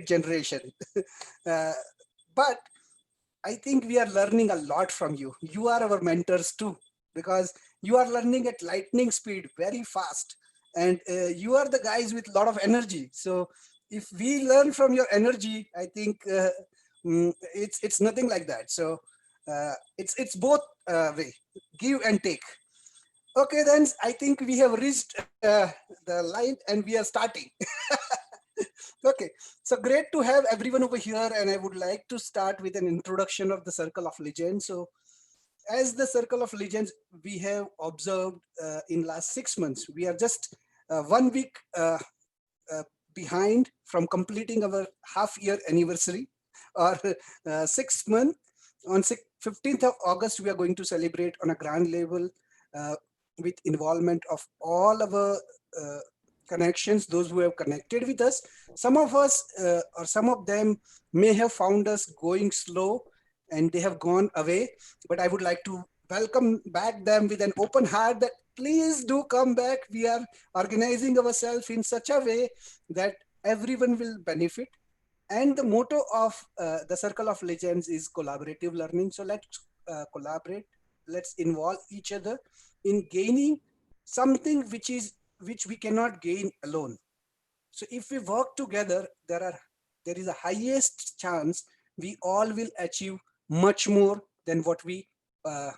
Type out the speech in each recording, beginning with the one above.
generation. uh, but I think we are learning a lot from you. You are our mentors too, because you are learning at lightning speed, very fast, and you are the guys with a lot of energy. So if we learn from your energy, I think it's nothing like that. So it's both way, give and take. Okay, then I think we have reached the line and we are starting. Okay, so great to have everyone over here, and I would like to start with an introduction of the Circle of Legends. So, as the Circle of Legends, we have observed in last 6 months, we are just 1 week uh, behind from completing our half-year anniversary, or 6 month. On 15th of August, we are going to celebrate on a grand level uh, with involvement of all our uh, connections, those who have connected with us. Some of us or some of them may have found us going slow and they have gone away, but I would like to welcome back them with an open heart that please do come back. We are organizing ourselves in such a way that everyone will benefit. And the motto of the Circle of Legends is collaborative learning. So let's collaborate, let's involve each other in gaining something which we cannot gain alone. So if we work together, there is a highest chance we all will achieve much more than what we uh,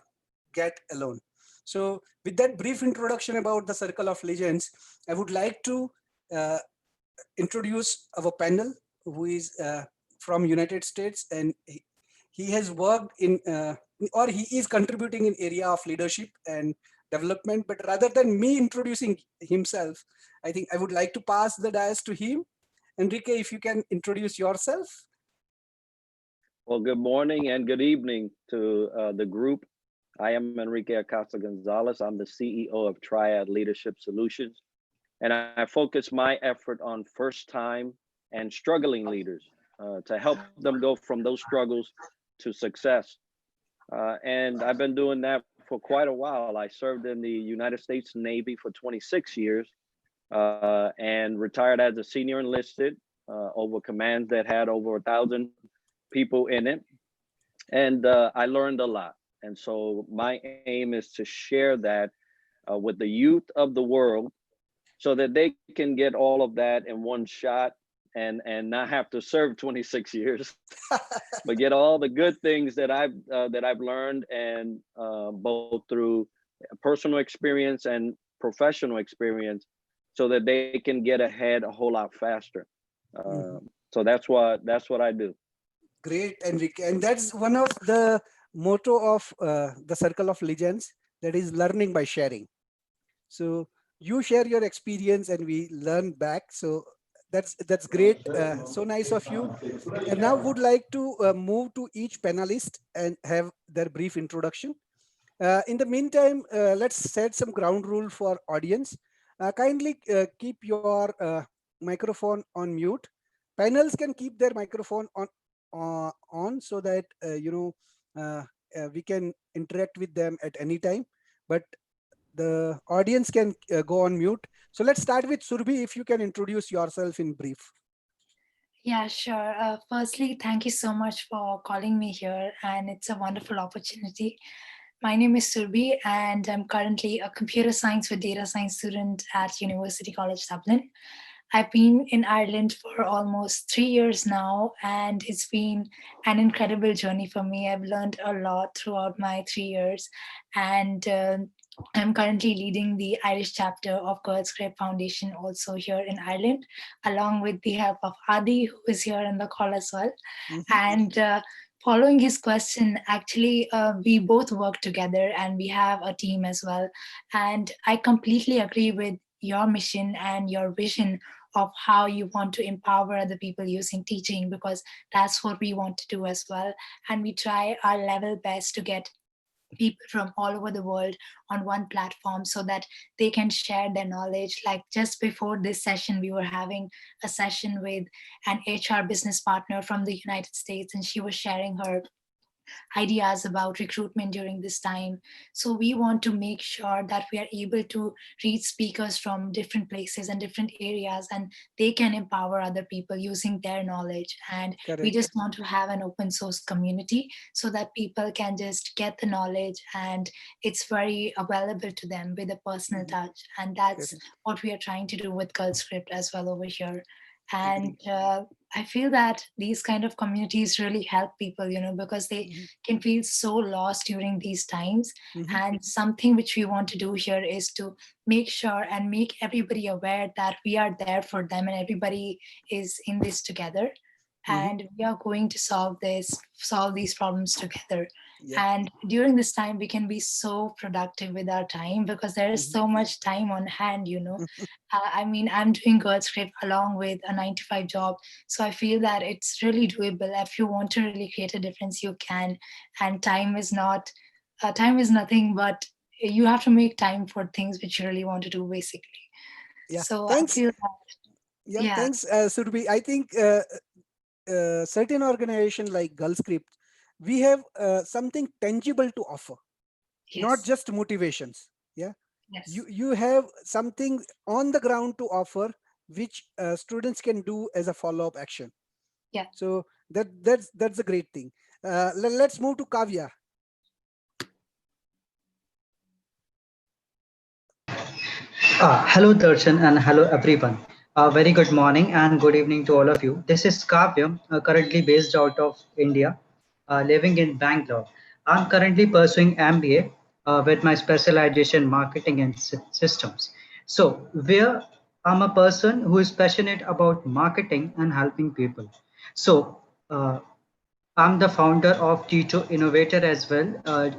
get alone. So with that brief introduction about the Circle of Legends, I would like to uh, introduce our panel, who is from United States, and he has worked in or he is contributing in area of leadership and development. But rather than me introducing himself, I think I would like to pass the dais to him. Enrique, if you can introduce yourself. Well, good morning and good evening to the group. I am Enrique Acosta Gonzalez. I'm the CEO of Triad Leadership Solutions, and I focus my effort on first-time and struggling leaders to help them go from those struggles to success. And I've been doing that for quite a while. I served in the United States Navy for 26 years and retired as a senior enlisted over commands that had over 1,000 people in it. And I learned a lot. And so my aim is to share that with the youth of the world so that they can get all of that in one shot and not have to serve 26 years, but get all the good things that I've learned, and both through personal experience and professional experience, so that they can get ahead a whole lot faster. So that's what I do. Great, Enrique. And that's one of the motto of the Circle of Legends, that is learning by sharing. So you share your experience and we learn back. So that's great. So nice of you. And now would like to move to each panelist and have their brief introduction. In the meantime, let's set some ground rule for audience. Kindly keep your microphone on mute. Panels can keep their microphone on so that we can interact with them at any time. But the audience can go on mute. So let's start with Surbhi. If you can introduce yourself in brief. Yeah, sure. Firstly, thank you so much for calling me here, and it's a wonderful opportunity. My name is Surbhi, and I'm currently a computer science with data science student at University College Dublin. I've been in Ireland for almost 3 years now, and it's been an incredible journey for me. I've learned a lot throughout my 3 years, and I'm currently leading the Irish chapter of Girls Grape Foundation also here in Ireland, along with the help of Adi, who is here in the call as well. And following his question, actually, we both work together and we have a team as well. And I completely agree with your mission and your vision of how you want to empower other people using teaching, because that's what we want to do as well. And we try our level best to get people from all over the world on one platform so that they can share their knowledge. Like just before this session, we were having a session with an HR business partner from the United States, and she was sharing her ideas about recruitment during this time. So we want to make sure that we are able to reach speakers from different places and different areas, and they can empower other people using their knowledge. And we Correct. just want to have an open source community so that people can just get the knowledge and it's very available to them with a personal Mhm. touch. And that's Correct. what we are trying to do with Girl Script as well over here. And Agree. I feel that these kind of communities really help people, because they Mhm. can feel so lost during these times. Mhm. And something which we want to do here is to make sure and make everybody aware that we are there for them and everybody is in this together. Mhm. And we are going to solve these problems together. Yeah. And during this time, we can be so productive with our time because there is Mhm. so much time on hand. I mean, I'm doing Girl Script along with a 9 to 5 job. So I feel that it's really doable. If you want to really create a difference, you can. And time is nothing, but you have to make time for things which you really want to do, basically. Yeah. So I Thanks. feel that, Yeah. yeah, Thanks, Surbi. I think certain organization like Gulfscript, we have something tangible to offer, not yes, just motivations. Yeah. yes, You have something on the ground to offer, which students can do as a follow up action. yeah. So that's a great thing. Let's move to Kavya. Hello, Darshan, and hello, everyone. Very good morning and good evening to all of you. This is Kavya, currently based out of India, living in Bangalore. I'm currently pursuing MBA with my specialization marketing and systems. So, where I'm a person who is passionate about marketing and helping people. So, I'm the founder of T2 Innovator as well.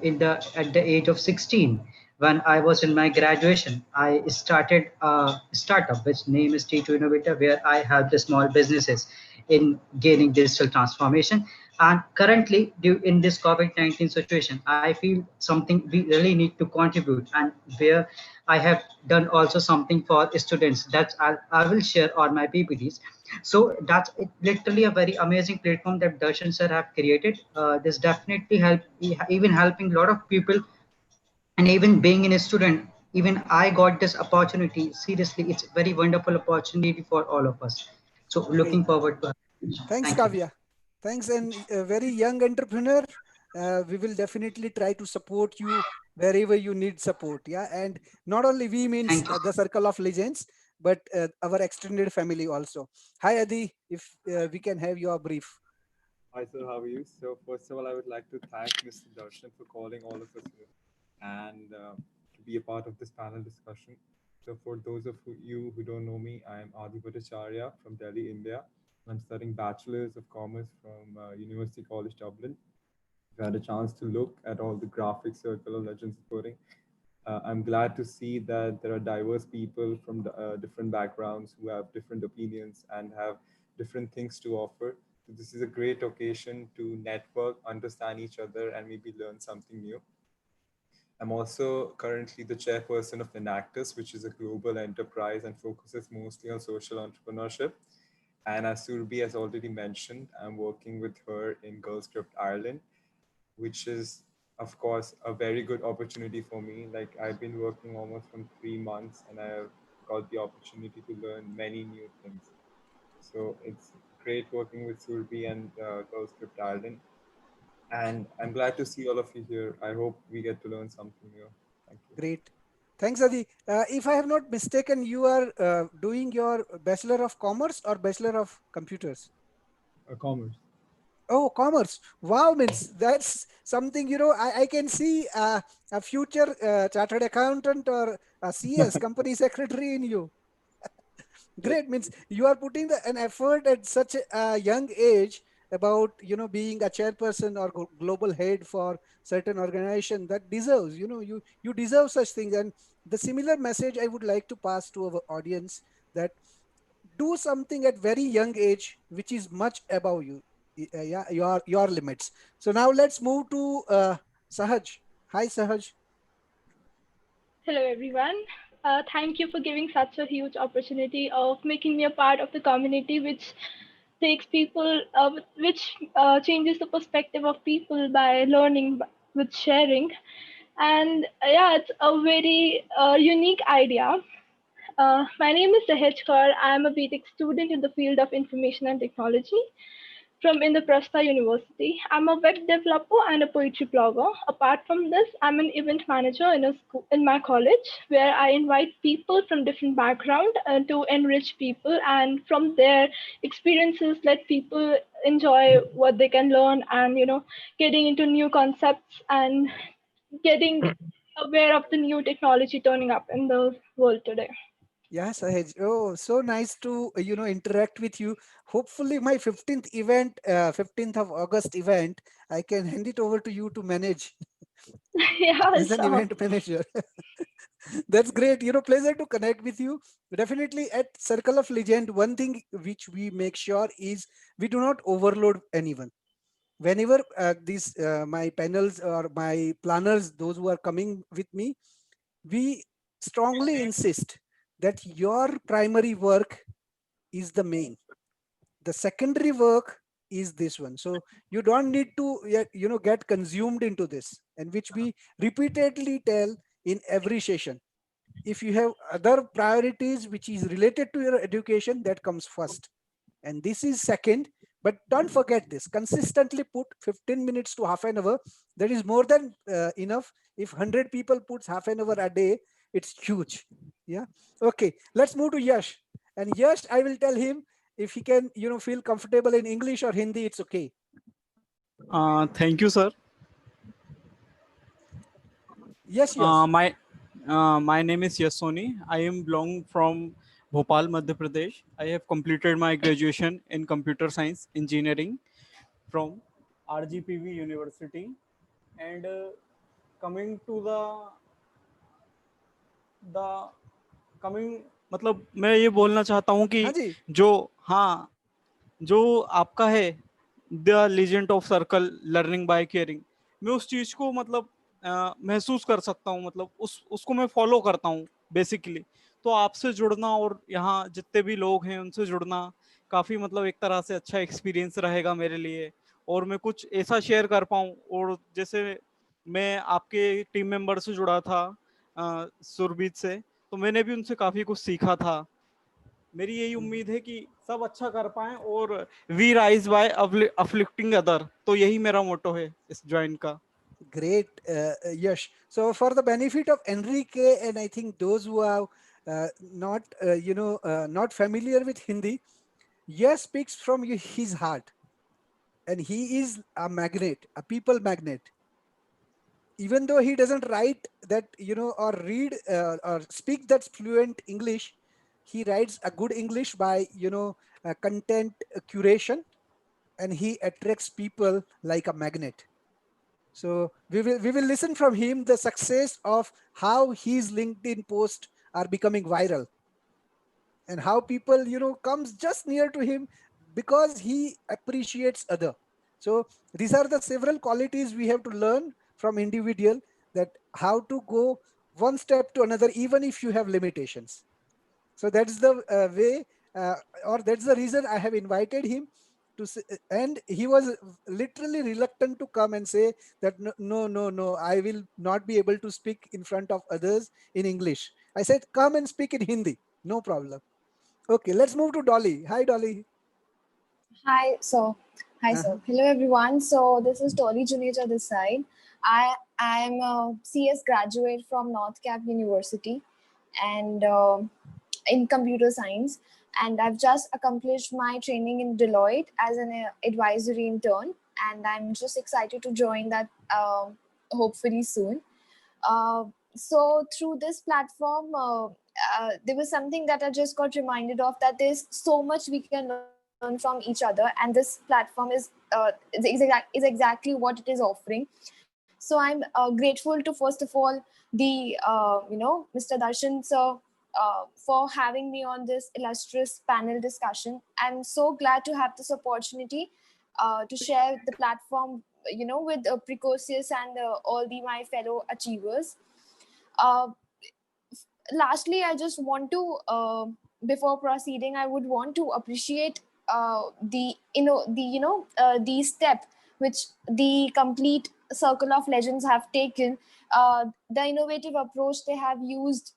In the At the age of 16, when I was in my graduation, I started a startup which name is T2 Innovator, where I help the small businesses in gaining digital transformation. And currently, in this COVID-19 situation, I feel something we really need to contribute, and where I have done also something for students that I will share on my PPTs. So that's literally a very amazing platform that Darshan sir have created. This definitely help, even helping a lot of people, and even being in a student, even I got this opportunity. Seriously, it's a very wonderful opportunity for all of us. So Great. looking forward to. Thanks, Thank you. Kavya. Thanks, and a very young entrepreneur. We will definitely try to support you wherever you need support. Yeah, and not only we means Thank you. the circle of legends, but our extended family also. Hi, Adi. If we can have your brief. Hi, sir. How are you? So, first of all, I would like to thank Mr. Darshan for calling all of us here and to be a part of this panel discussion. So, for those of you who don't know me, I am Adi Bhattacharya from Delhi, India. I'm studying Bachelor's of Commerce from University College Dublin. I've had a chance to look at all the graphic circle of Legends of Coding. I'm glad to see that there are diverse people from different backgrounds who have different opinions and have different things to offer. So this is a great occasion to network, understand each other, and maybe learn something new. I'm also currently the chairperson of Enactus, which is a global enterprise and focuses mostly on social entrepreneurship. And as Surbi has already mentioned, I'm working with her in Girl Script Ireland, which is of course a very good opportunity for me. Like I've been working almost from 3 months and I've got the opportunity to learn many new things. So it's great working with Surbi and Girl Script Ireland. And I'm glad to see all of you here. I hope we get to learn something new. Thank you. Great. Thanks, Adi. If I have not mistaken, you are doing your Bachelor of Commerce or Bachelor of Computers? Commerce. Oh, commerce. Wow, means that's something, I can see a future chartered accountant or a CS, company secretary in you. Great, means you are putting an effort at such a young age about, being a chairperson or global head for certain organization that deserves, you deserve such things. And the similar message I would like to pass to our audience, that do something at very young age which is much above you, yeah, your limits. So now let's move to Sahaj. Hi, Sahaj. Hello, everyone. Thank you for giving such a huge opportunity of making me a part of the community, which takes people, which changes the perspective of people by learning with sharing. And yeah, it's a very unique idea. My name is Sahaj Kaur. I am a BTech student in the field of information and technology from Indraprastha University. I'm a web developer and a poetry blogger. Apart from this, I'm an event manager in a school in my college where I invite people from different background to enrich people, and from their experiences let people enjoy what they can learn, and getting into new concepts and getting aware of the new technology turning up in the world today. Yeah, Sahaj. Oh, so nice to interact with you. Hopefully, my 15th event, 15th of August event, I can hand it over to you to manage Yeah, as an sure. event manager. That's great. Pleasure to connect with you. Definitely at Circle of Legend, one thing which we make sure is we do not overload anyone. Whenever these my panels or my planners, those who are coming with me, we strongly insist that your primary work is the main. The secondary work is this one. So you don't need to get consumed into this, and which we repeatedly tell in every session. If you have other priorities which is related to your education, that comes first, and this is second. But don't forget this: consistently put 15 minutes to half an hour. That is more than enough. If 100 people puts half an hour a day, it's huge. Yeah. Okay, let's move to Yash. And Yash, I will tell him if he can feel comfortable in English or Hindi, it's okay. Thank you, sir. Yes, Uh, Yash. my my name is Yasoni. I am belong from Bhopal, Madhya Pradesh. I have completed my graduation in computer science engineering from RGPV University. And coming to the coming मतलब मैं ये बोलना चाहता हूँ कि हाँ जी. जो हाँ जो आपका है the legend of circle learning by caring, मैं उस चीज को मतलब महसूस कर सकता हूँ, मतलब उसको मैं फॉलो करता हूँ बेसिकली। तो आपसे जुड़ना और यहाँ जितने भी लोग हैं उनसे जुड़ना काफी मतलब एक तरह से अच्छा एक्सपीरियंस रहेगा मेरे लिए, और मैं कुछ ऐसा शेयर कर पाऊँ। और जैसे मैं आपके टीम मेंबर से जुड़ा था सुरभीत से, तो मैंने भी उनसे काफी कुछ सीखा था। मेरी यही उम्मीद है कि सब अच्छा कर पाएं और वी राइज बाय अफलिफ्टिंग अदर। तो यही मेरा मोटो है इस ज्वाइन का। Great, Yash. So, for the benefit of Enrique, and I think those who are not, not familiar with Hindi, Yash speaks from his heart, and he is a magnet, a people magnet. Even though he doesn't write that, or read or speak that fluent English, he writes a good English by, content curation, and he attracts people like a magnet. So we will listen from him the success of how his LinkedIn posts are becoming viral, and how people comes just near to him because he appreciates other. So these are the several qualities we have to learn from individual, that how to go one step to another even if you have limitations. So that's the way, uh, or that's the reason I have invited him to say. And he was literally reluctant to come and say that no, no, no, no, I will not be able to speak in front of others in English. I said, come and speak in Hindi, no problem. Okay, let's move to Dolly. Hi, Dolly. Hi, so hi, Uh-huh. so hello everyone. So this is Dolly Juneja this side. I am a CS graduate from North Cap University, and in computer science. And I've just accomplished my training in Deloitte as an advisory intern, and I'm just excited to join that hopefully soon. Uh, so through this platform, there was something that I just got reminded of, that there's so much we can learn from each other, and this platform is exactly what it is offering. So I'm grateful to, first of all, the Mr. Darshan sir for having me on this illustrious panel discussion. I'm so glad to have this opportunity to share the platform, with Precocious and all the my fellow achievers. Uh, Lastly, I just want to, before proceeding, I would want to appreciate the step which the complete circle of legends have taken, the innovative approach they have used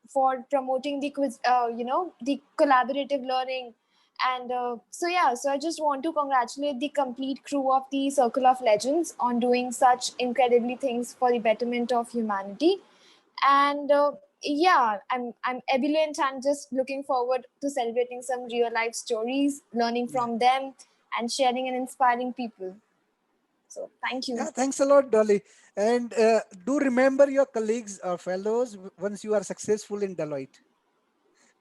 for promoting the the collaborative learning. And so I just want to congratulate the complete crew of the Circle of Legends on doing such incredibly things for the betterment of humanity. And yeah, I'm ebullient and just looking forward to celebrating some real life stories, learning Yeah. from them, and sharing and inspiring people. So thank you. Yeah, thanks a lot, Dolly. And do remember your colleagues or fellows once you are successful in Deloitte,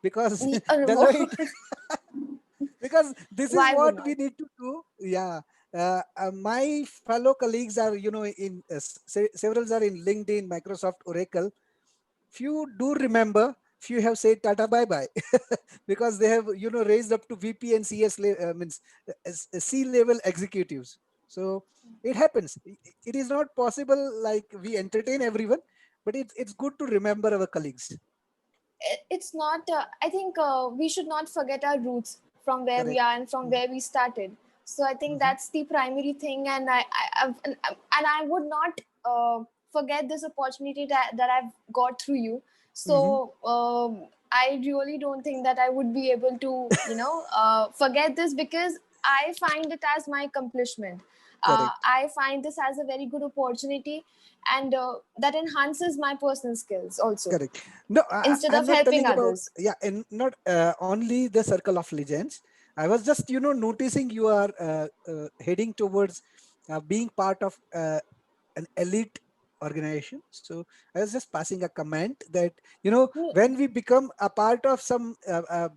because Deloitte, because this is Why would what not? we need to do. Yeah. My fellow colleagues are, in several are in LinkedIn, Microsoft, Oracle. Few do remember, few have said Tata bye bye, because they have, raised up to VP and means C level executives. So it happens. It is not possible like we entertain everyone, but it's good to remember our colleagues. It's not I think we should not forget our roots from where we Correct. are and from Mhm, where we started. So I think mhm, that's the primary thing. And and I would not forget this opportunity that I've got through you. mhm. So I really don't think that I would be able to forget this, because I find it as my accomplishment. Correct. I find this as a very good opportunity, and that enhances my personal skills also, Correct. No, instead I'm of not helping telling about, others. yeah, and not only the circle of legends. I was just, noticing you are heading towards being part of an elite organization. So I was just passing a comment that, when we become a part of some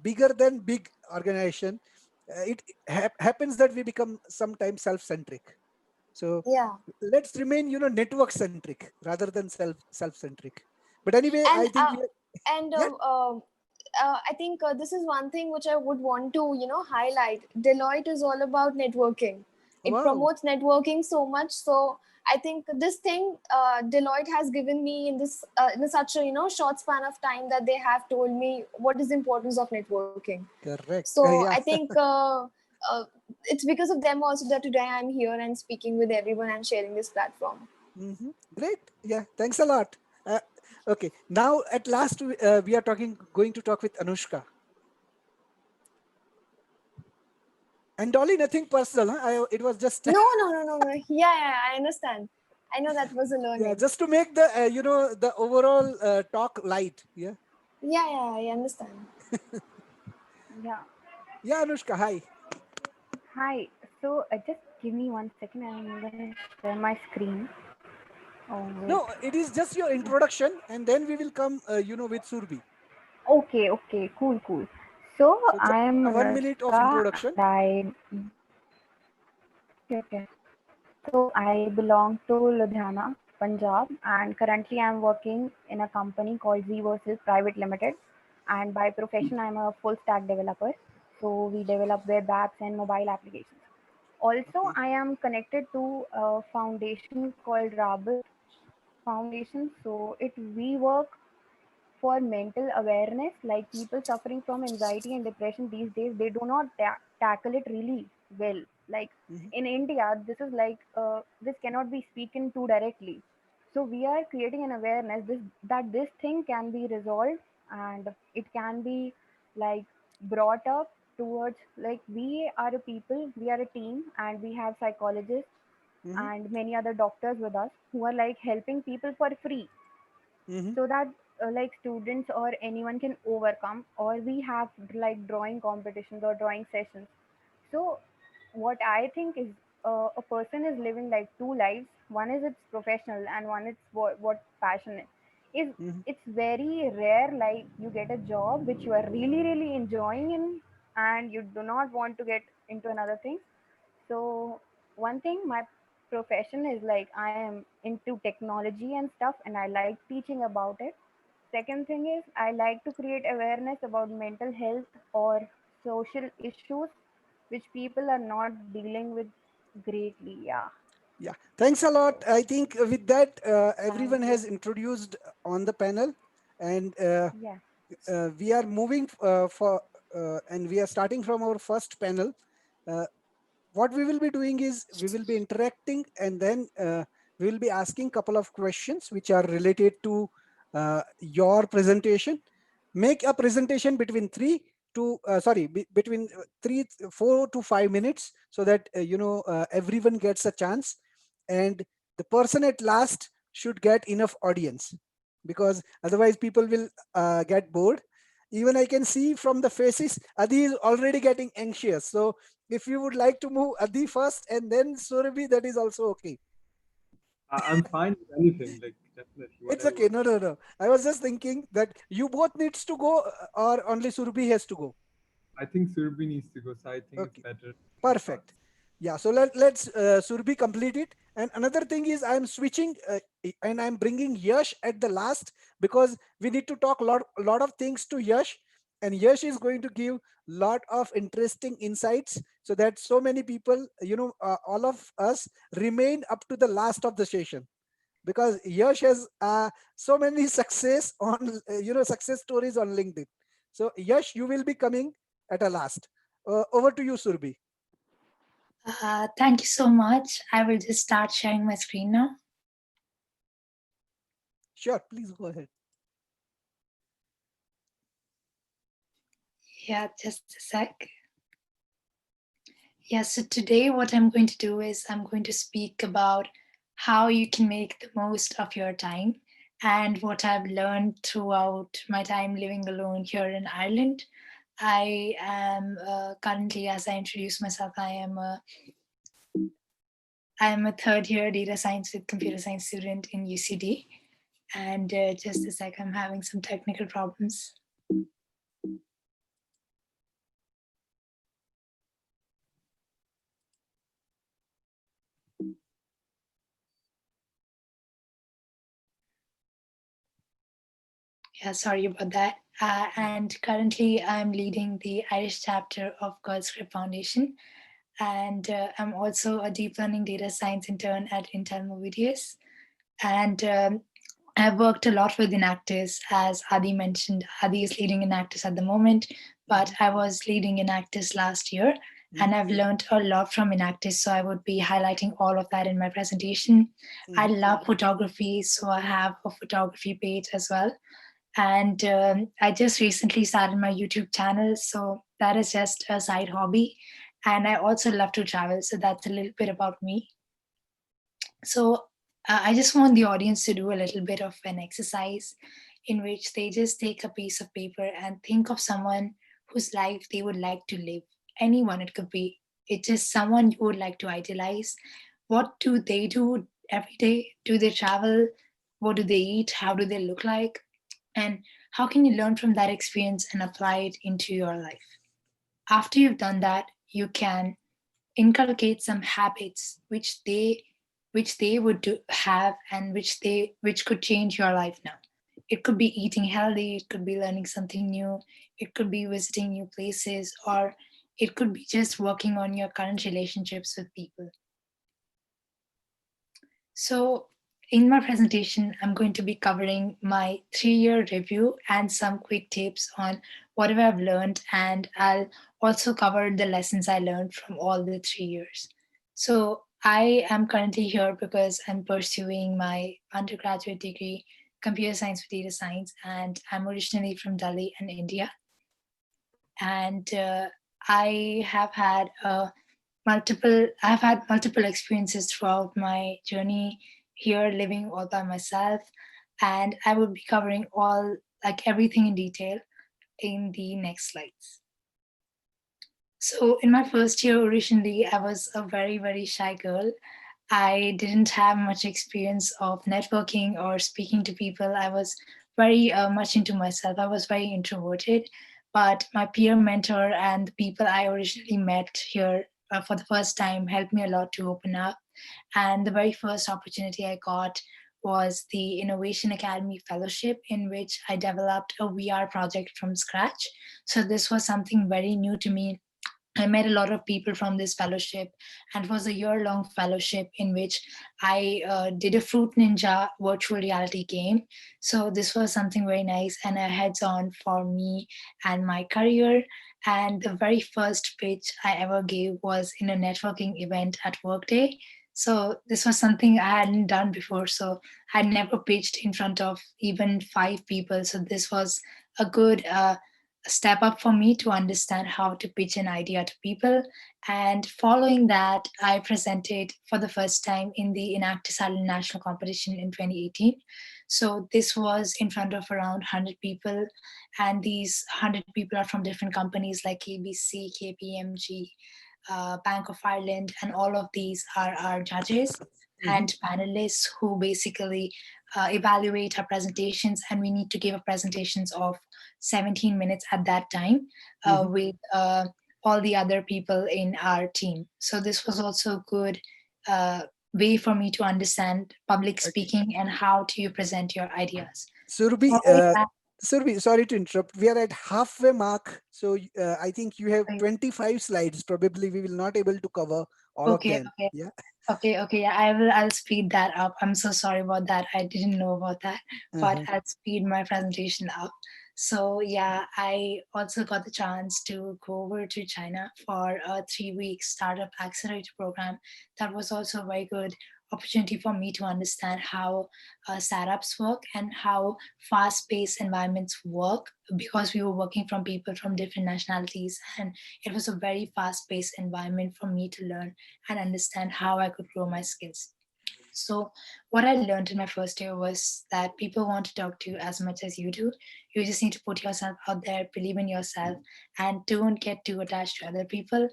bigger than big organization, it happens that we become sometimes self-centric. So Yeah. let's remain, network centric rather than self-centric. But anyway, and I think we are, and yeah. I think this is one thing which I would want to highlight. Deloitte is all about networking. It Wow. promotes networking so much. So I think this thing Deloitte has given me in this in such a short span of time, that they have told me what is the importance of networking. Correct. So I Yeah. think uh, it's because of them also that today I'm here and speaking with everyone and sharing this platform. Great. Yeah. Thanks a lot. Uh, okay. Now, at last, we are going to talk with Anushka. And Dolly, nothing personal. Huh? It was just, No, no, no, no, no. Yeah, I understand. I know that was a yeah, learning. just to make the, the overall talk light. Yeah. Yeah, I understand. Yeah. Yeah, Anushka. Hi. Hi. So just give me 1 second. I'm gonna share my screen. Oh wait. No, it is just your introduction, and then we will come, with Surbi. Okay. Okay. Cool. Cool. So So just I'm a 1 minute of Anushka, introduction. and I. Okay. Okay. So I belong to Ludhiana, Punjab, and currently I'm working in a company called Z Versus Private Limited. And by profession, I'm a full stack developer. So we develop web apps and mobile applications. Also, Okay. I am connected to a foundation called Rabbit Foundation. So it we work for mental awareness, like people suffering from anxiety and depression these days, they do not tackle it really well. Like Mm-hmm. in India, this is like this cannot be spoken to directly. So we are creating an awareness that this thing can be resolved, and it can be like brought up towards, like we are a people, we are a team, and we have psychologists Mm-hmm. and many other doctors with us who are like helping people for free, Mm-hmm. so that like students or anyone can overcome. Or we have like drawing competitions or drawing sessions. So what I think is, a person is living like two lives. One is its professional, and one is what passion is. Mm-hmm. It's very rare like you get a job which you are really really enjoying in, and you do not want to get into another thing. So one thing, my profession is like I am into technology and stuff, and I like teaching about it. Second thing is I like to create awareness about mental health or social issues which people are not dealing with greatly. Yeah. Yeah, thanks a lot. I think with that, everyone Thank has you. introduced on the panel, and Yeah. we are moving for and we are starting from our first panel. Uh, what we will be doing is we will be interacting, and then we will be asking couple of questions which are related to your presentation. Make a presentation between between 4 to 5 minutes, so that everyone gets a chance, and the person at last should get enough audience, because otherwise people will get bored. Even I can see from the faces, Adi is already getting anxious. So if you would like to move Adi first and then Surabhi, that is also okay. I'm fine with anything, like definitely It's whatever okay. works. No, no, no. I was just thinking that you both needs to go, or only Surabhi has to go. I think Surbi needs to go, so I think it's Okay. better he Perfect. starts. Yeah. So let's Surabhi complete it. And another thing is I'm switching and I'm bringing Yash at the last, because we need to talk lot of things to Yash, and Yash is going to give lot of interesting insights, so that so many people, all of us remain up to the last of the session, because Yash has so many success on success stories on LinkedIn. So Yash, you will be coming at a last. Over to you, Surbi. Thank you so much. I will just start sharing my screen now. Sure, please go ahead. Yeah, just a sec. Yeah, so today what I'm going to do is I'm going to speak about how you can make the most of your time and what I've learned throughout my time living alone here in Ireland. I am currently, as I introduced myself, I am a third year data science with computer science student in UCD. And just a sec, I'm having some technical problems. Yeah, sorry about that. And currently, I'm leading the Irish chapter of Girls Script Foundation. And I'm also a deep learning data science intern at Intel Movidius. And I've worked a lot with Enactus, as Adi mentioned. Adi is leading Enactus at the moment, but I was leading Enactus last year, and I've learned a lot from Enactus. So I would be highlighting all of that in my presentation. I love photography, so I have a photography page as well. And I just recently started my YouTube channel, so that is just a side hobby. And I also love to travel, so that's a little bit about me. So I just want the audience to do a little bit of an exercise in which they just take a piece of paper and think of someone whose life they would like to live. Anyone it could be. It's just someone you would like to idealize. What do they do every day? Do they travel? What do they eat? How do they look like? And how can you learn from that experience and apply it into your life? After you've done that, you can inculcate some habits which they would have, and which could change your life now. It could be eating healthy, it could be learning something new, it could be visiting new places, or it could be just working on your current relationships with people. So, in my presentation, I'm going to be covering my 3 year review and some quick tips on whatever I've learned, and I'll also cover the lessons I learned from all the 3 years. So, I am currently here because I'm pursuing my undergraduate degree, computer science with data science, and I'm originally from Delhi in India. And I have had I've had multiple experiences throughout my journey here living all by myself, and I will be covering all, like, everything in detail in the next slides. So in my first year, originally I was a very, very shy girl. I didn't have much experience of networking or speaking to people. I was very much into myself. I was very introverted. But my peer mentor and the people I originally met here for the first time helped me a lot to open up. And the very first opportunity I got was the Innovation Academy Fellowship, in which I developed a VR project from scratch. So this was something very new to me. I met a lot of people from this fellowship, and it was a year-long fellowship in which I did a Fruit Ninja virtual reality game. So this was something very nice and a heads-on for me and my career. And the very first pitch I ever gave was in a networking event at Workday. So this was something I hadn't done before. So I had never pitched in front of even 5 people. So this was a good step up for me to understand how to pitch an idea to people. And following that, I presented for the first time in the Enactus Island National Competition in 2018. So this was in front of around 100 people, and these 100 people are from different companies like KBC, KPMG, Bank of Ireland, and all of these are our judges Mhm. and panelists who basically evaluate our presentations, and we need to give a presentations of 17 minutes at that time Mhm. with all the other people in our team. So this was also good uh, way for me to understand public Okay. speaking and how do you present your ideas. Surbi, Following that, Surbi, sorry to interrupt. We are at halfway mark, so I think you have 25 slides. Probably we will not able to cover all of okay, them. okay. Yeah. Okay. Yeah, I'll speed that up. I'm so sorry about that. I didn't know about that, but Uh-huh. I'll speed my presentation up. So yeah, I also got the chance to go over to China for a 3-week startup accelerator program. That was also a very good opportunity for me to understand how startups work and how fast-paced environments work, because we were working from people from different nationalities, and it was a very fast-paced environment for me to learn and understand how I could grow my skills. So, what I learned in my first year was that people want to talk to you as much as you do. You just need to put yourself out there, believe in yourself, and don't get too attached to other people,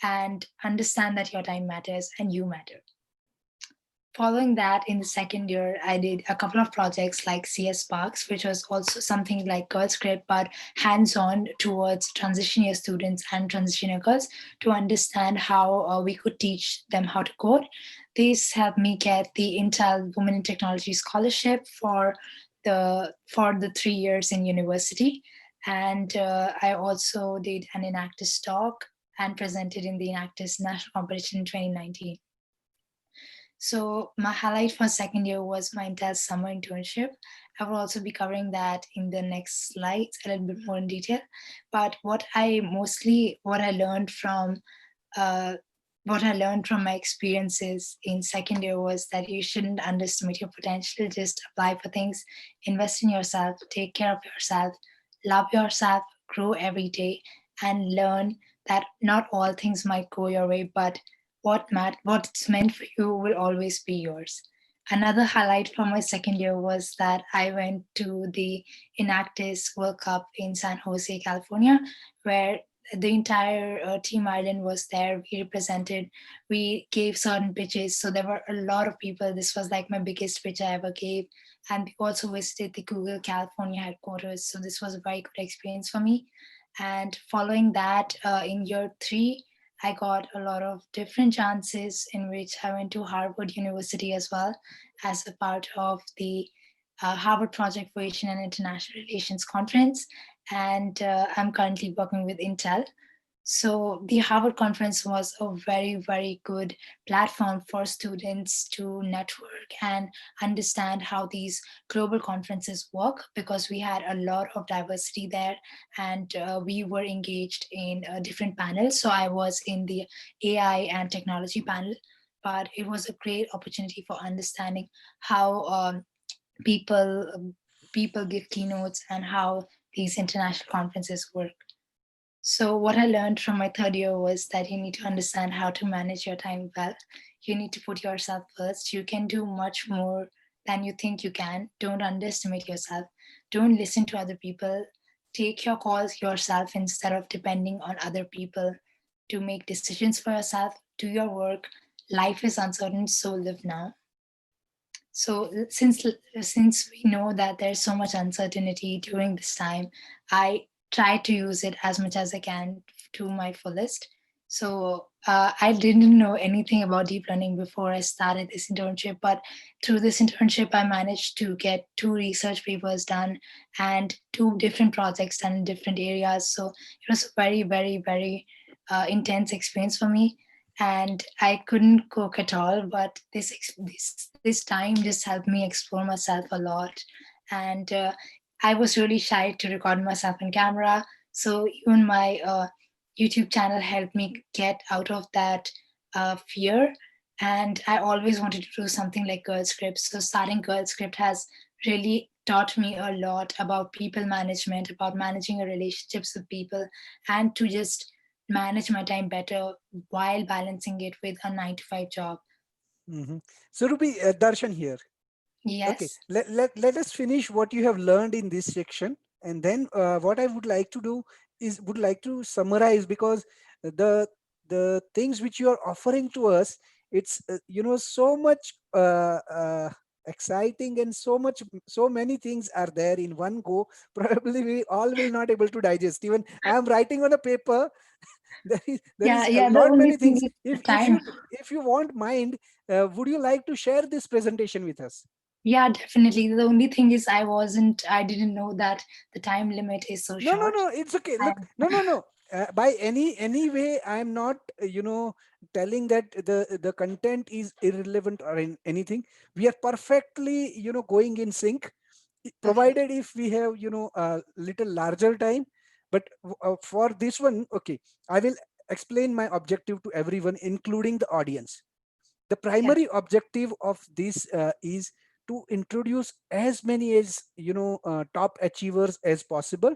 and understand that your time matters and you matter. Following that, in the second year, I did a couple of projects like CS Sparks, which was also something like Girl Script, but hands on towards transition year students and transition year girls to understand how we could teach them how to code. This helped me get the Intel Women in Technology Scholarship for the 3 years in university. And I also did an Enactus talk and presented in the Enactus National Competition in 2019. So my highlight for second year was my entire summer internship. I will also be covering that in the next slides a little bit more in detail. But what I learned from uh, my experiences in second year was that you shouldn't underestimate your potential. Just apply for things, invest in yourself, take care of yourself, love yourself, grow every day, and learn that not all things might go your way, but what's meant for you will always be yours. Another highlight from my second year was that I went to the Enactus World Cup in San Jose, California, where the entire team island was there. We represented, we gave certain pitches, so there were a lot of people. This was like my biggest pitch I ever gave. And we also visited the Google California headquarters, so this was a very good experience for me. And following that, in year 3, I got a lot of different chances in which I went to Harvard University as well as a part of the Harvard Project for Asian and International Relations Conference. And I'm currently working with Intel. So the Harvard conference was a very, very good platform for students to network and understand how these global conferences work, because we had a lot of diversity there, and we were engaged in different panels. So I was in the AI and technology panel, but it was a great opportunity for understanding how people people give keynotes and how these international conferences work. So, what I learned from my third year was that you need to understand how to manage your time well. You need to put yourself first. You can do much more than you think you can. Don't underestimate yourself. Don't listen to other people. Take your calls yourself instead of depending on other people to make decisions for yourself. Do your work. Life is uncertain, so live now. So since we know that there's so much uncertainty during this time, I try to use it as much as I can to my fullest. So I didn't know anything about deep learning before I started this internship, but through this internship, I managed to get 2 research papers done and 2 different projects done in different areas. So it was a very, very, very intense experience for me, and I couldn't cook at all. But this time just helped me explore myself a lot, and I was really shy to record myself on camera. So even my YouTube channel helped me get out of that fear. And I always wanted to do something like Girl Script. So starting Girl Script has really taught me a lot about people management, about managing a relationships with people, and to just manage my time better while balancing it with a 9 to 5 job. Mm-hmm. So Ruby, Darshan here. Okay, Yes. let us finish what you have learned in this section, and then what I would like to do is would like to summarize, because the the things which you are offering to us, it's so much exciting, and so many things are there in one go. Probably we all will not able to digest. Even I am writing on a paper. There is a Yeah, the lot only many thing things. is the If time. you want mind, would you like to share this presentation with us? Yeah, definitely. The only thing is I didn't know that the time limit is so No, no, short. no. It's okay. Look, And no, no, no. By any way, I am not, telling that the content is irrelevant or anything. We are perfectly, going in sync, okay, provided if we have, a little larger time. But for this one, okay, I will explain my objective to everyone, including the audience. The yeah, primary objective of this is to introduce as many as top achievers as possible,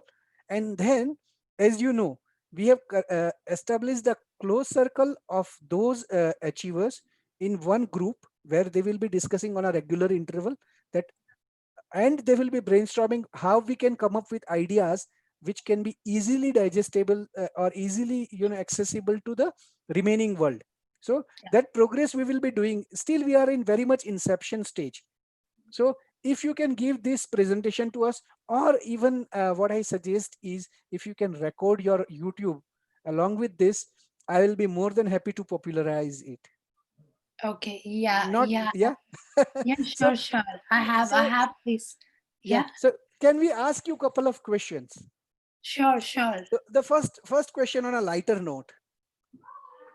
and then, as you know, we have established a close circle of those achievers in one group, where they will be discussing on a regular interval, that and they will be brainstorming how we can come up with ideas which can be easily digestible, or easily accessible to the remaining world. So yeah. that progress we will be doing. Still we are in very much inception stage. So if you can give this presentation to us, or even what I suggest is, if you can record your YouTube along with this, I will be more than happy to popularize it. Okay, yeah, Not, yeah, yeah. yeah. so Sure. I so have this. yeah, Yeah, so can we ask you a couple of questions? sure. The first question, on a lighter note.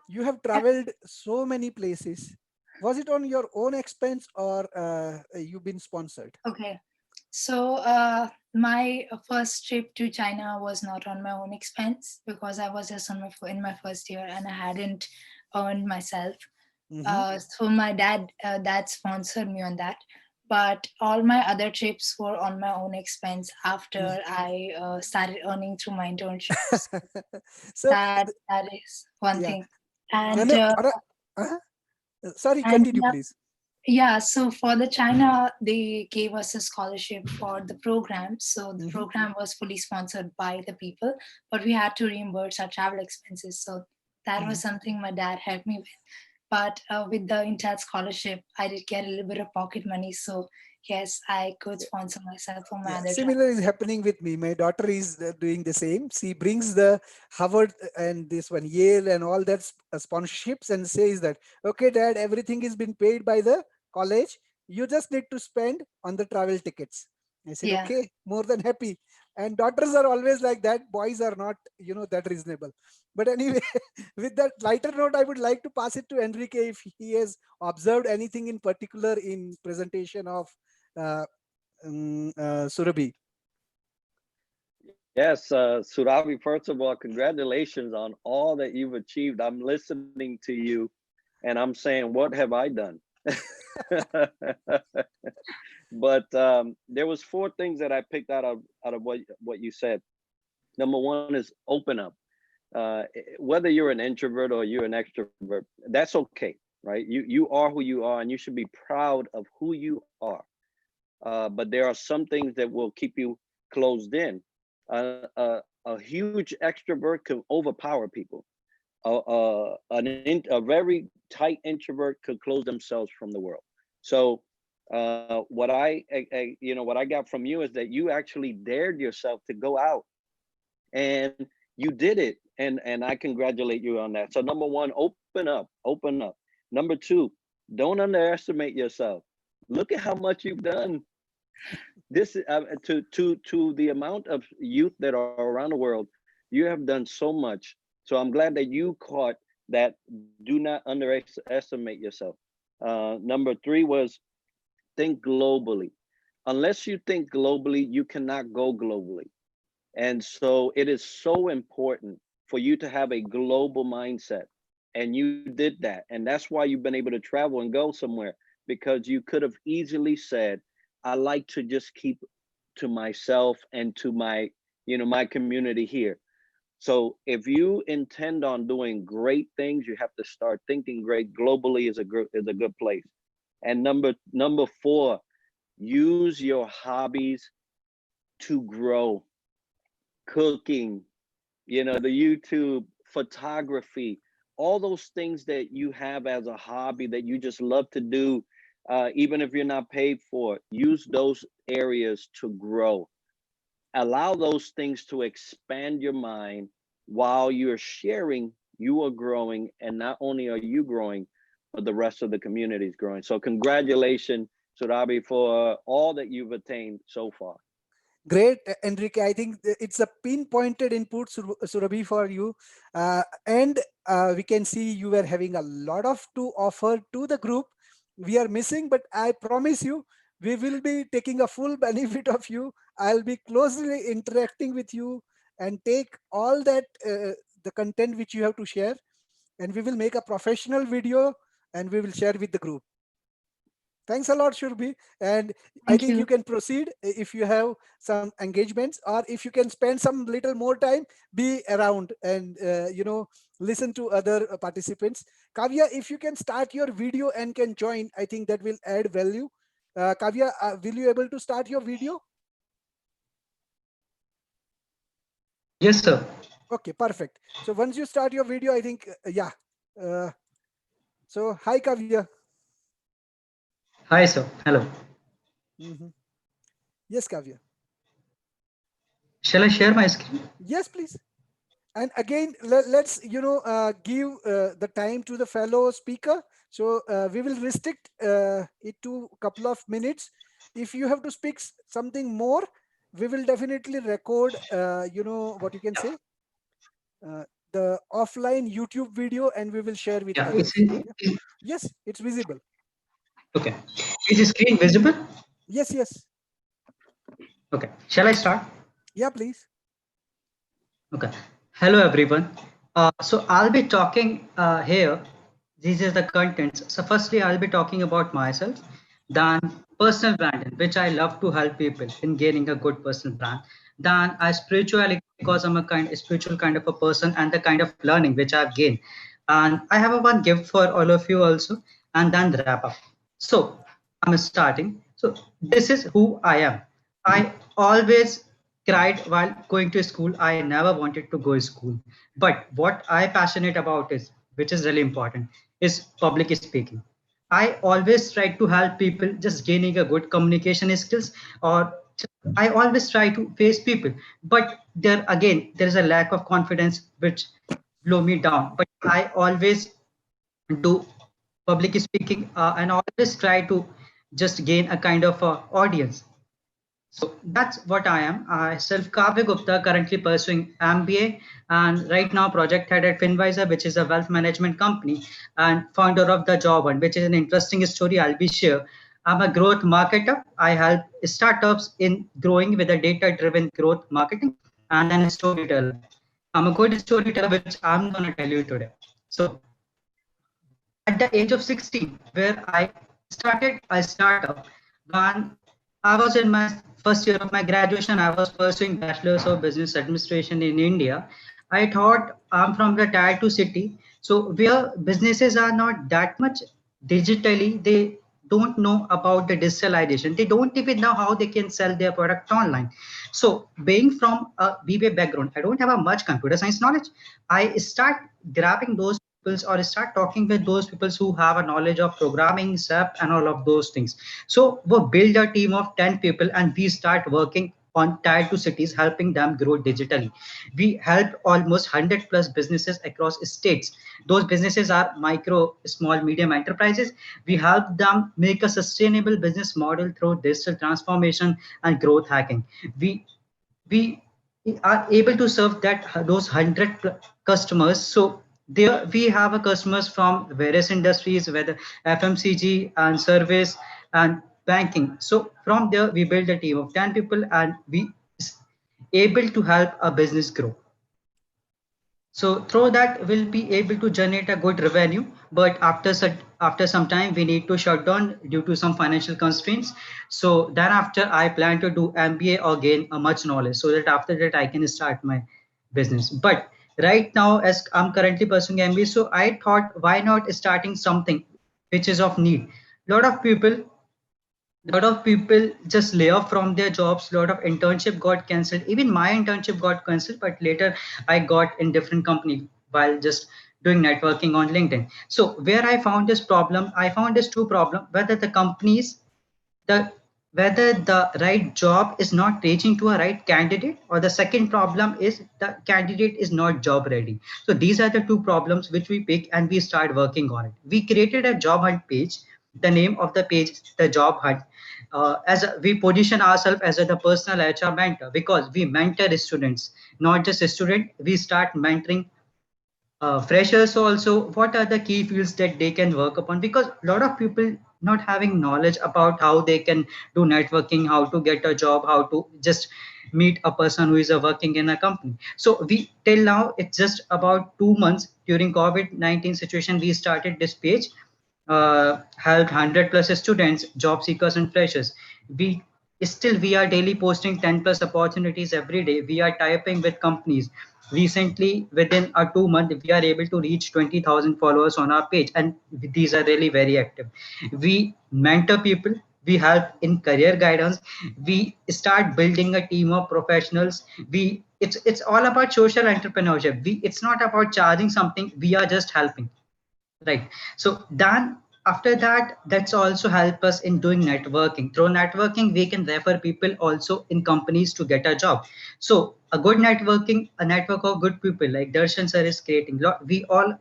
You have Yeah. traveled so many places. Was it on your own expense, or you've been sponsored? Okay. So my first trip to China was not on my own expense because I was just on in my first year and I hadn't earned myself. Mm-hmm. So my dad sponsored me on that, but all my other trips were on my own expense after I started earning through my internships. So That is one yeah, thing. And and uh, sorry, and continue please. yeah, so for the China, they gave us a scholarship for the program. So the Mm-hmm. program was fully sponsored by the people, but we had to reimburse our travel expenses. So that Mm-hmm. was something my dad helped me with. But with the Intel scholarship, I did get a little bit of pocket money. So yes, I could sponsor myself for my Yeah, other similar is travels. happening with me. My daughter is doing the same. She brings the Harvard and this one Yale and all that sponsorships, and says that, okay, Dad, everything is been paid by the college. You just need to spend on the travel tickets. I said, Yeah. okay, more than happy. And daughters are always like that. Boys are not, that reasonable. But anyway, with that lighter note, I would like to pass it to Enrique, if he has observed anything in particular in presentation of uh, Surabhi. Yes, Surabi, first of all, congratulations on all that you've achieved. I'm listening to you and I'm saying, what have I done? But there was four things that I picked out of what you said. Number one is open up. Whether you're an introvert or you're an extrovert, that's okay, right? You are who you are, and you should be proud of who you are. But there are some things that will keep you closed in. A huge extrovert can overpower people. A very tight introvert could close themselves from the world. So what I got from you is that you actually dared yourself to go out, and you did it, and I congratulate you on that. So number one, open up. Number two, don't underestimate yourself. Look at how much you've done. This to the amount of youth that are around the world, you have done so much. So I'm glad that you caught that. Do not underestimate yourself. Number three was think globally. Unless you think globally, you cannot go globally. And so it is so important for you to have a global mindset. And you did that. And that's why you've been able to travel and go somewhere, because you could have easily said, I like to just keep to myself and to my, my community here. So if you intend on doing great things, you have to start thinking great. Globally is a good place. And number four, use your hobbies to grow. Cooking, the YouTube, photography, all those things that you have as a hobby that you just love to do, even if you're not paid for it, use those areas to grow. Allow those things to expand your mind while you're sharing, you are growing, and not only are you growing, but the rest of the community is growing. So congratulations, Surabi, for all that you've attained so far. Great, Enrique. I think it's a pinpointed input, Surabhi, for you. And we can see you were having a lot of to offer to the group. We are missing, but I promise you, we will be taking a full benefit of you. I'll be closely interacting with you and take all that, the content which you have to share, and we will make a professional video and we will share with the group. Thanks a lot, Shurbi. And I Thank think you you. can proceed if you have some engagements, or if you can spend some little more time, be around and listen to other participants. Kavya, if you can start your video and can join, I think that will add value. Kavya, will you able to start your video? Yes, sir. Okay, perfect. So once you start your video, I think yeah. Uh, so hi, Kavya. Hi, sir. Hello. Mhm. Yes, Kavya. Shall I share my screen? Yes, please. And again, let's give the time to the fellow speaker. So we will restrict it to a couple of minutes. If you have to speak something more, we will definitely record, what you can say, uh, the offline YouTube video, and we will share with Yeah, others. Yeah. Yes, it's visible. okay. Is the screen visible? Yes, yes. Okay. Shall I start? Yeah, please. Okay. Hello, everyone. So I'll be talking here. These are the contents. So firstly, I'll be talking about myself, then personal branding, which I love to help people in gaining a good personal brand. Then I spirituality, because I'm a spiritual kind of a person, and the kind of learning which I've gained. And I have a one gift for all of you also, and then wrap up. So I'm starting. So this is who I am. I always cried while going to school. I never wanted to go to school. But what I passionate about is, which is really important, is public speaking. I always try to help people just gaining a good communication skills, or I always try to face people. But there again, there is a lack of confidence which blow me down. But I always do public speaking, and always try to just gain a kind of audience. So that's what I am. I self Kavya Gupta, currently pursuing MBA, and right now project head at Finvisor, which is a wealth management company, and founder of the Job One, which is an interesting story I'll be share. I'm a growth marketer. I help startups in growing with a data-driven growth marketing, and then a storyteller. I'm a good storyteller, which I'm gonna tell you today. So at the age of 16, where I started a startup. When I was in my first year of my graduation, I was pursuing Bachelor's of Business Administration in India. I thought I'm from the tier 2 city, so where businesses are not that much digitally, they don't know about the digitalization. They don't even know how they can sell their product online. So being from a BBA background, I don't have a much computer science knowledge. I start grabbing those people, or start talking with those people who have a knowledge of programming, SAP, and all of those things. So we build a team of 10 people, and we start working on tier 2 cities, helping them grow digitally. We helped almost 100 plus businesses across states. Those businesses are micro, small, medium enterprises. We help them make a sustainable business model through digital transformation and growth hacking. We are able to serve that those 100 customers. So there we have a customers from various industries, whether FMCG and service and banking. So from there we build a team of 10 people, and we able to help a business grow. So through that we'll be able to generate a good revenue, but after some time we need to shut down due to some financial constraints. So then after I plan to do MBA or gain a much knowledge so that after that I can start my business. But right now as I'm currently pursuing MBA, so I thought why not starting something which is of need. A lot of people just lay off from their jobs. A lot of internship got cancelled. Even my internship got cancelled, but later I got in different company while just doing networking on LinkedIn. So where I found this problem, I found this two problem: whether the companies, the whether the right job is not reaching to a right candidate, or the second problem is the candidate is not job ready. So these are the two problems which we pick and we start working on it. We created a job hunt page. The name of the page is the job hunt. We position ourselves as the personal HR mentor, because we mentor students, not just a student. We start mentoring freshers also. What are the key fields that they can work upon, because a lot of people not having knowledge about how they can do networking, how to get a job, how to just meet a person who is working in a company. So we till now it's just about 2 months. During COVID-19 situation we started this page, helped 100 plus students, job seekers and freshers. We are daily posting 10 plus opportunities every day. We are typing with companies. Recently, within a 2 month, we are able to reach 20,000 followers on our page, and these are really very active. We mentor people. We help in career guidance. We start building a team of professionals. It's all about social entrepreneurship. It's not about charging something. We are just helping. Right. So then after that, that's also help us in doing networking. Through networking, we can refer people also in companies to get a job. So a good networking, a network of good people like Darshan sir is creating. We all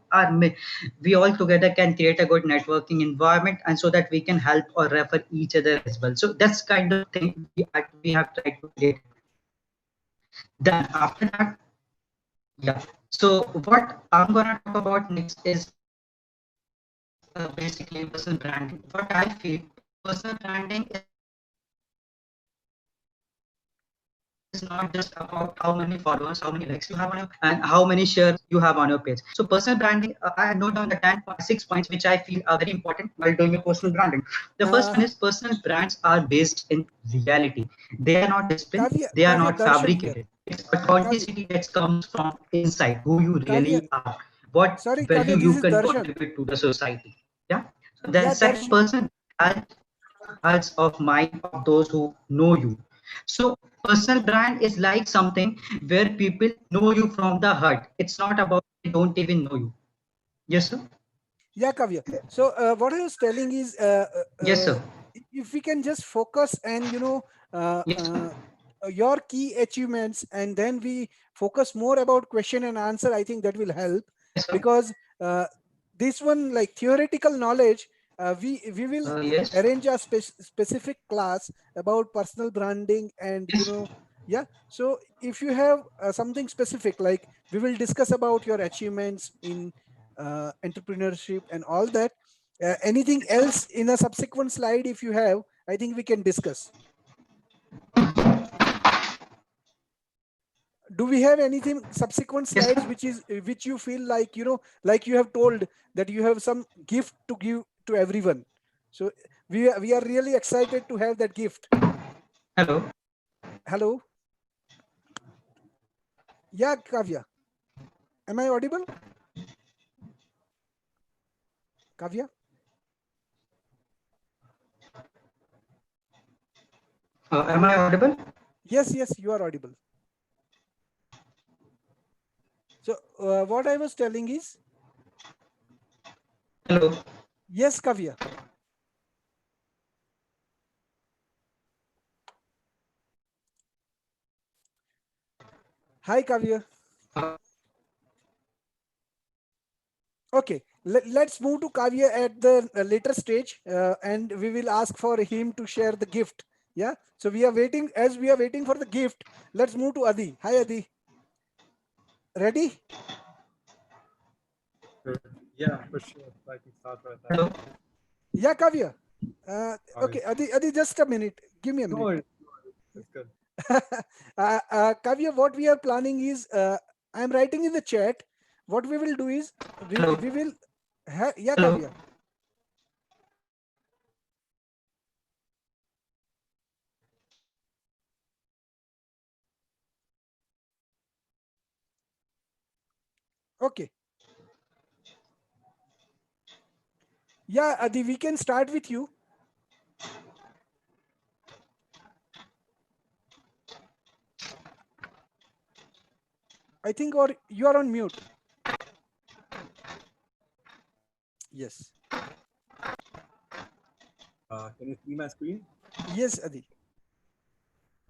together can create a good networking environment, and so that we can help or refer each other as well. So that's kind of thing we have tried to create. Then after that, yeah. So what I'm gonna talk about next is basically personal branding. What I feel is personal branding is not just about how many followers, how many likes you have on your page. So personal branding, I note down the 10 6 points which I feel are very important while doing your personal branding. The first one is personal brands are based in reality. They are not display, they are not fabricated. It's authenticity that comes from Kavya, inside, who Darshan you here. really are, what value you can contribute to the Kavya, society. Yeah. So Kavya, then this is second Darshan. person, health Yeah, health of mind of those who know you. So personal brand is like something where people know you from the heart. It's not about they don't even know you. Yes, sir. Yeah, Kavya. So what I was telling is, Yes, sir. if we can just focus and Yes, sir. your key achievements, and then we focus more about question and answer, I think that will help. Yes, sir. Because uh, this one, like theoretical knowledge, we will Yes. arrange a specific class about personal branding, and Yes. yeah. So if you have something specific, like we will discuss about your achievements in entrepreneurship and all that. Anything else in a subsequent slide, if you have, I think we can discuss. Do we have anything subsequent Yes, slides sir. which you feel like, like you have told that you have some gift to give to everyone? So we are really excited to have that gift. Hello. Hello. Yeah, Kavya, am I audible? Kavya? Am I audible? Yes, yes, you are audible. So what I was telling is, Hello. yes, Kavya. Hi, Kavya. Okay, let's move to Kavya at the later stage, and we will ask for him to share the gift. Yeah. So we are waiting. As we are waiting for the gift, let's move to Adi. Hi, Adi. Ready? Sure. Yeah, for sure. I can start right now. Hello. Yeah, Kavya. Hi. Okay, Adi, just a minute. Give me a No minute. worries. No worries. It's good. Kavya, what we are planning is, I'm writing in the chat. What we will do is, we will, yeah, Hello. Kavya. Okay. Yeah, Adi, we can start with you. I think, or you are on mute. Yes. Can you see my screen? Yes, Adi.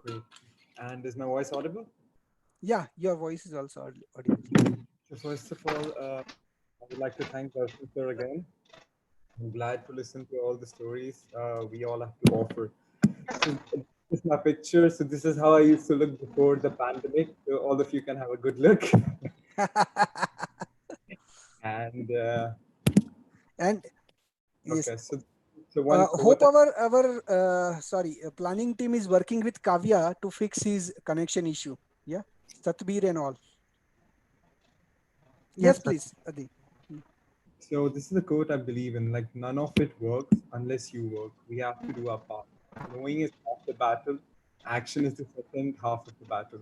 Great. And is my voice audible? Yeah, your voice is also audible. So first of all, I would like to thank Darshan sir again. I'm glad to listen to all the stories we all have to offer. So this is my picture. So this is how I used to look before the pandemic. So all of you can have a good look. And And yes, okay, so one hope quote. our sorry, planning team is working with Kavya to fix his connection issue. Yeah, Satbir and all. Yes, Yes, sir. please, Adi. Hmm. So this is a quote I believe in. Like none of it works unless you work. We have to do our part. Knowing is half the battle. Action is the second half of the battle.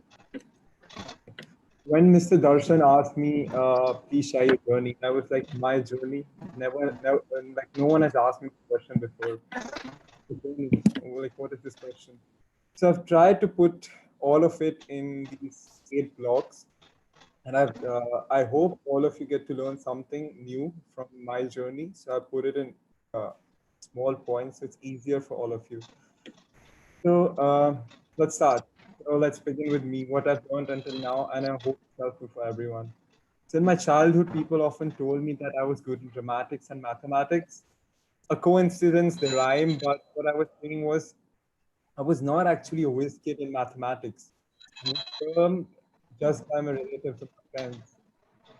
When Mr. Darshan asked me, please share your journey, I was like, my journey? Never, like no one has asked me this question before. The journey, like what is this question? So I've tried to put all of it in these 8 blocks, and I hope all of you get to learn something new from my journey. So I put it in uh, small points, so it's easier for all of you. So let's start. So let's begin with me, what I've learned until now, and I hope it's helpful for everyone. So in my childhood, people often told me that I was good in dramatics and mathematics. A coincidence, they rhyme, but what I was saying was I was not actually a whiz kid in mathematics. I was firm just by my relatives and my friends.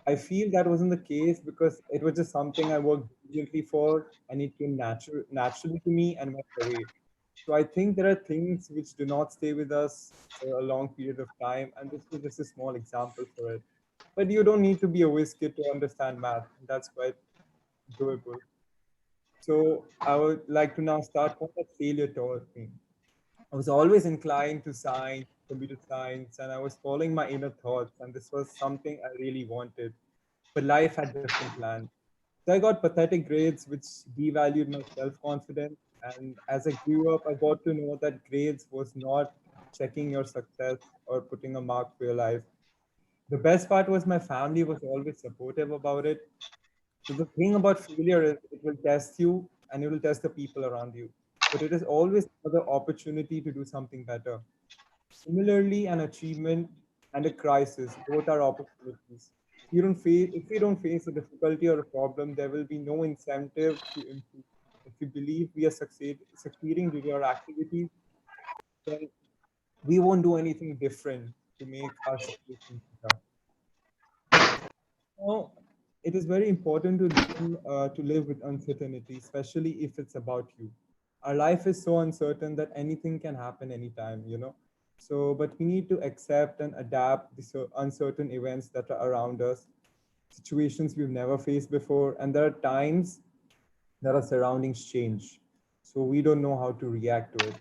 I feel that wasn't the case because it was just something I worked diligently for, and it came naturally to me and went away. So I think there are things which do not stay with us for a long period of time, and this was just a small example for it. But you don't need to be a whiz kid to understand math. That's quite doable. So I would like to now start what that failure taught me. I was always inclined to science, computer science, and I was following my inner thoughts, and this was something I really wanted. But life had different plans. So I got pathetic grades, which devalued my self confidence. And as I grew up, I got to know that grades was not checking your success or putting a mark for your life. The best part was my family was always supportive about it. So the thing about failure is it will test you and it will test the people around you. But it is always another opportunity to do something better. Similarly, an achievement and a crisis both are opportunities. If you don't face a difficulty or a problem, there will be no incentive to improve. If you believe we are succeeding due to our activities, then we won't do anything different to make our situation better. So it is very important to learn to live with uncertainty, especially if it's about you. Our life is so uncertain that anything can happen anytime. So, but we need to accept and adapt the uncertain events that are around us, situations we've never faced before, and there are times that our surroundings change. So we don't know how to react to it.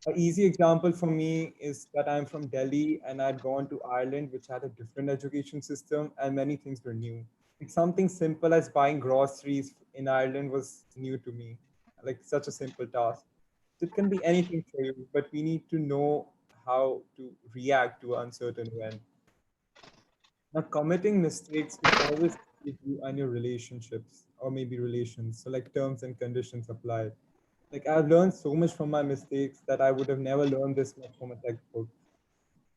An easy example for me is that I'm from Delhi and I'd gone to Ireland, which had a different education system and many things were new. Like something simple as buying groceries in Ireland was new to me, like such a simple task. It can be anything for you, but we need to know how to react to an uncertain event. Now, committing mistakes will always save you and your relationships, or maybe relations. So, like terms and conditions apply. Like I've learned so much from my mistakes that I would have never learned this much from a textbook.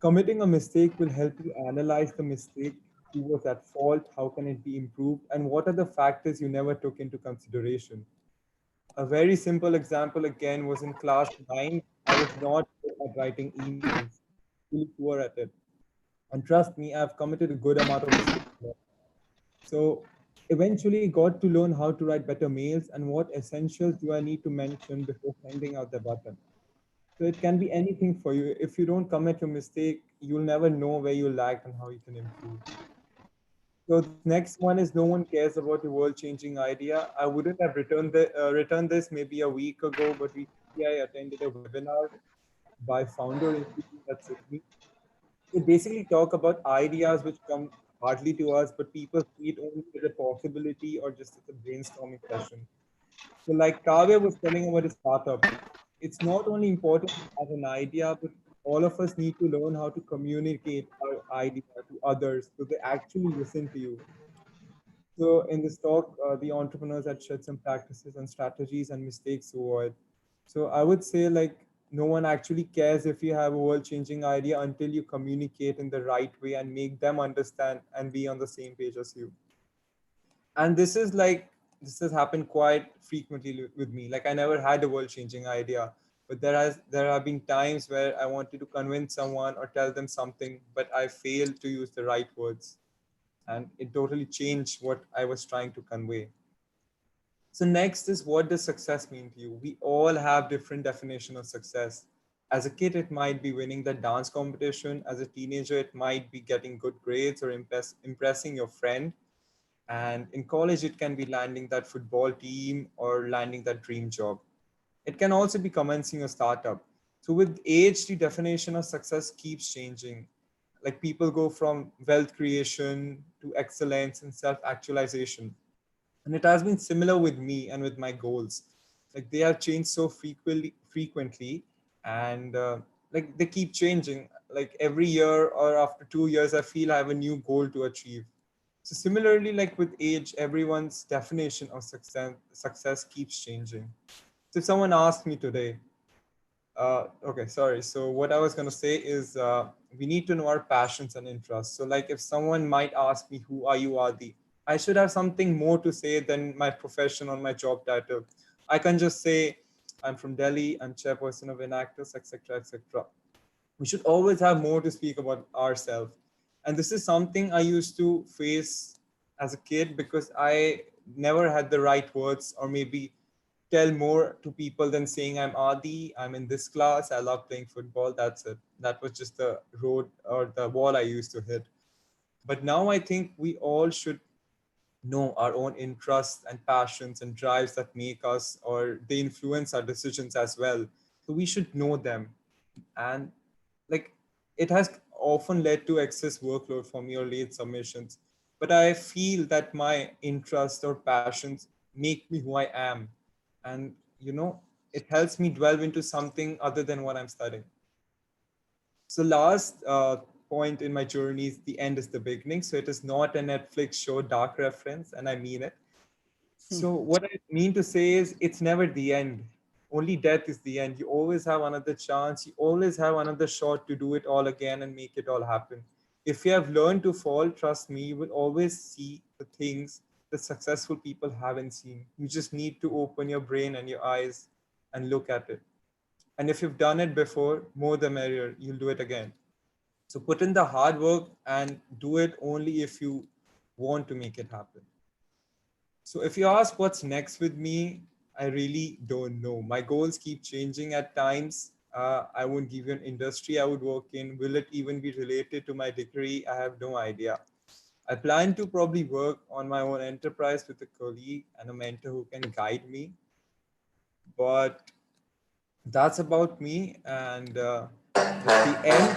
Committing a mistake will help you analyze the mistake, who was at fault, how can it be improved, and what are the factors you never took into consideration. A very simple example again was in class 9. I was not good at writing emails, really poor at it. And trust me, I've committed a good amount of mistakes. So eventually got to learn how to write better mails and what essentials do I need to mention before sending out the button. So it can be anything for you. If you don't commit your mistake, you'll never know where you lacked and how you can improve. So this next one is no one cares about your world-changing idea. I wouldn't have returned this maybe a week ago, but recently I attended a webinar by Founder Institute at Sydney. They basically talk about ideas which come hardly to us, but people see it only as a possibility or just as a brainstorming session. So, like Kavya was telling about a startup, it's not only important to have an idea, but all of us need to learn how to communicate our idea to others so they actually listen to you. So, in this talk, the entrepreneurs had shared some practices and strategies and mistakes to avoid. So, I would say, like, no one actually cares if you have a world changing idea until you communicate in the right way and make them understand and be on the same page as you. And this has happened quite frequently with me. Like, I never had a world changing idea, but there have been times where I wanted to convince someone or tell them something, but I failed to use the right words, and it totally changed what I was trying to convey. So next is, what does success mean to you? We all have different definition of success. As a kid, it might be winning the dance competition. As a teenager, it might be getting good grades or impressing your friend. And in college, it can be landing that football team or landing that dream job. It can also be commencing a startup. So with age, the definition of success keeps changing. Like, people go from wealth creation to excellence and self-actualization. And it has been similar with me and with my goals. Like, they have changed so frequently, and like, they keep changing. Like, every year or after 2 years, I feel I have a new goal to achieve. So similarly, like with age, everyone's definition of success keeps changing. So if someone asked me today, okay, sorry. So what I was going to say is, we need to know our passions and interests. So like, if someone might ask me, who are you, Adi? I should have something more to say than my profession or my job title. I can just say, I'm from Delhi, I'm chairperson of Enactus, etc., etc. We should always have more to speak about ourselves. And this is something I used to face as a kid because I never had the right words, or maybe tell more to people than saying, I'm Adi, I'm in this class, I love playing football. That's it. That was just the road or the wall I used to hit. But now I think we all should know our own interests and passions and drives that make us, or they influence our decisions as well. So we should know them. And like, it has often led to excess workload for me or late submissions. But I feel that my interests or passions make me who I am. And, it helps me delve into something other than what I'm studying. So last point in my journey is the end is the beginning. So it is not a Netflix show dark reference, and I mean it. So what I mean to say is, it's never the end. Only death is the end. You always have another chance. You always have another shot to do it all again and make it all happen. If you have learned to fall, trust me, you will always see the things that successful people haven't seen. You just need to open your brain and your eyes and look at it. And if you've done it before, more the merrier. You'll do it again. So put in the hard work and do it only if you want to make it happen. So if you ask what's next with me, I really don't know. My goals keep changing at times. I won't give you an industry I would work in. Will it even be related to my degree? I have no idea. I plan to probably work on my own enterprise with a colleague and a mentor who can guide me. But that's about me. And at the end,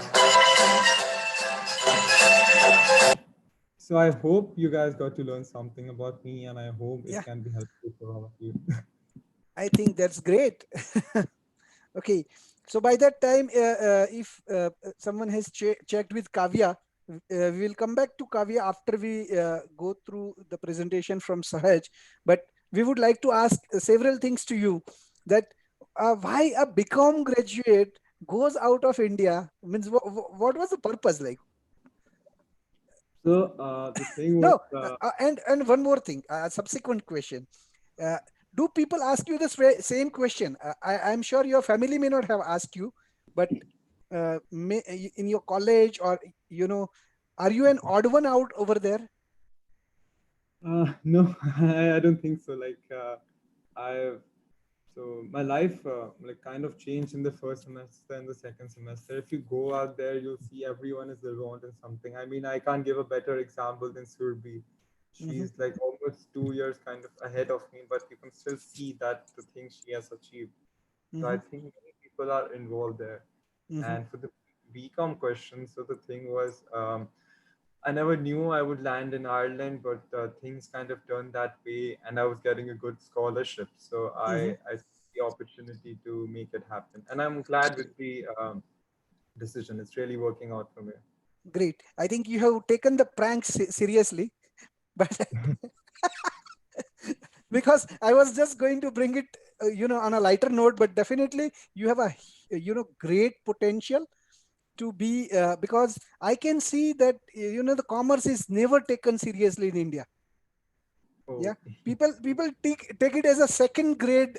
so I hope you guys got to learn something about me, and I hope it Yeah, can be helpful for all of you. I think that's great. Okay, so by that time, if someone has checked with Kavya, we will come back to Kavya after we go through the presentation from Sahaj. But we would like to ask several things to you. That why a BCom graduate goes out of India, means what was the purpose like? So the thing was, No, and one more thing, subsequent question. Uh, do people ask you the same question? I'm sure your family may not have asked you, but in your college, or you know, are you an odd one out over there? no, I don't think so. Like, I so my life like kind of changed in the first semester and the second semester. If you go out there, you'll see everyone is involved in something. I mean, I can't give a better example than Surbi. Mm-hmm. She's like almost 2 years kind of ahead of me, but you can still see that the things she has achieved. So I Mm-hmm. think many people are involved there. Mm-hmm. And for the BCom question, so the thing was, I never knew I would land in Ireland, but things kind of turned that way, and I was getting a good scholarship. So Mm-hmm. I took the opportunity to make it happen, and I'm glad with the decision. It's really working out for me. Great. I think you have taken the prank seriously, but because I was just going to bring it, on a lighter note. But definitely, you have a great potential to be, because I can see that the commerce is never taken seriously in India. Oh, Yeah, people take it as a second grade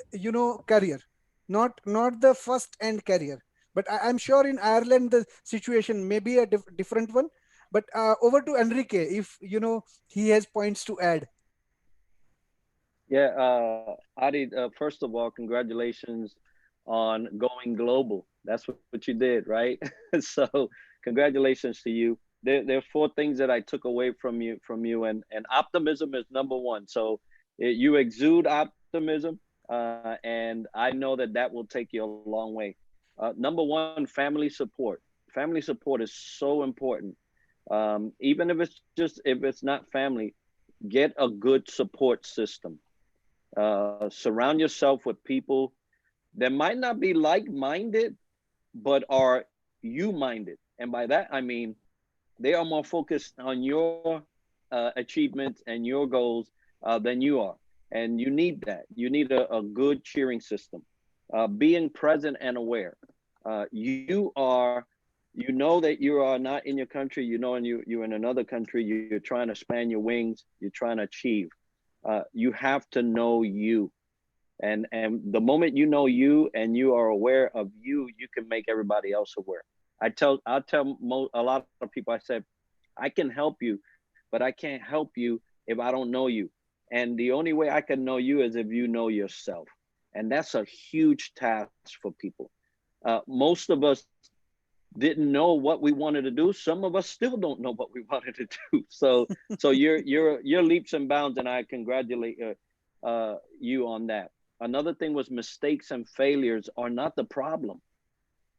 career, not the first end career. But I'm sure in Ireland the situation may be a different one. But over to Enrique, if he has points to add. Yeah, Adi, first of all, congratulations on going global. That's what you did, right? So, congratulations to you. There are four things that I took away from you, and optimism is number one. So, you exude optimism, and I know that that will take you a long way. Number one, family support. Family support is so important. Even if it's not family, get a good support system. Surround yourself with people that might not be like-minded, but are you-minded. And by that I mean they are more focused on your achievements and your goals than you are. And you need that. You need a good cheering system. Being present and aware. You know that you are not in your country. You know, and you're in another country. You're trying to span your wings. You're trying to achieve. You have to know you. And the moment you know you and you are aware of you, you can make everybody else aware. I tell a lot of people, I said, I can help you, but I can't help you if I don't know you. And the only way I can know you is if you know yourself. And that's a huge task for people. Most of us didn't know what we wanted to do. Some of us still don't know what we wanted to do. So you're leaps and bounds, and I congratulate you on that. Another thing was mistakes and failures are not the problem.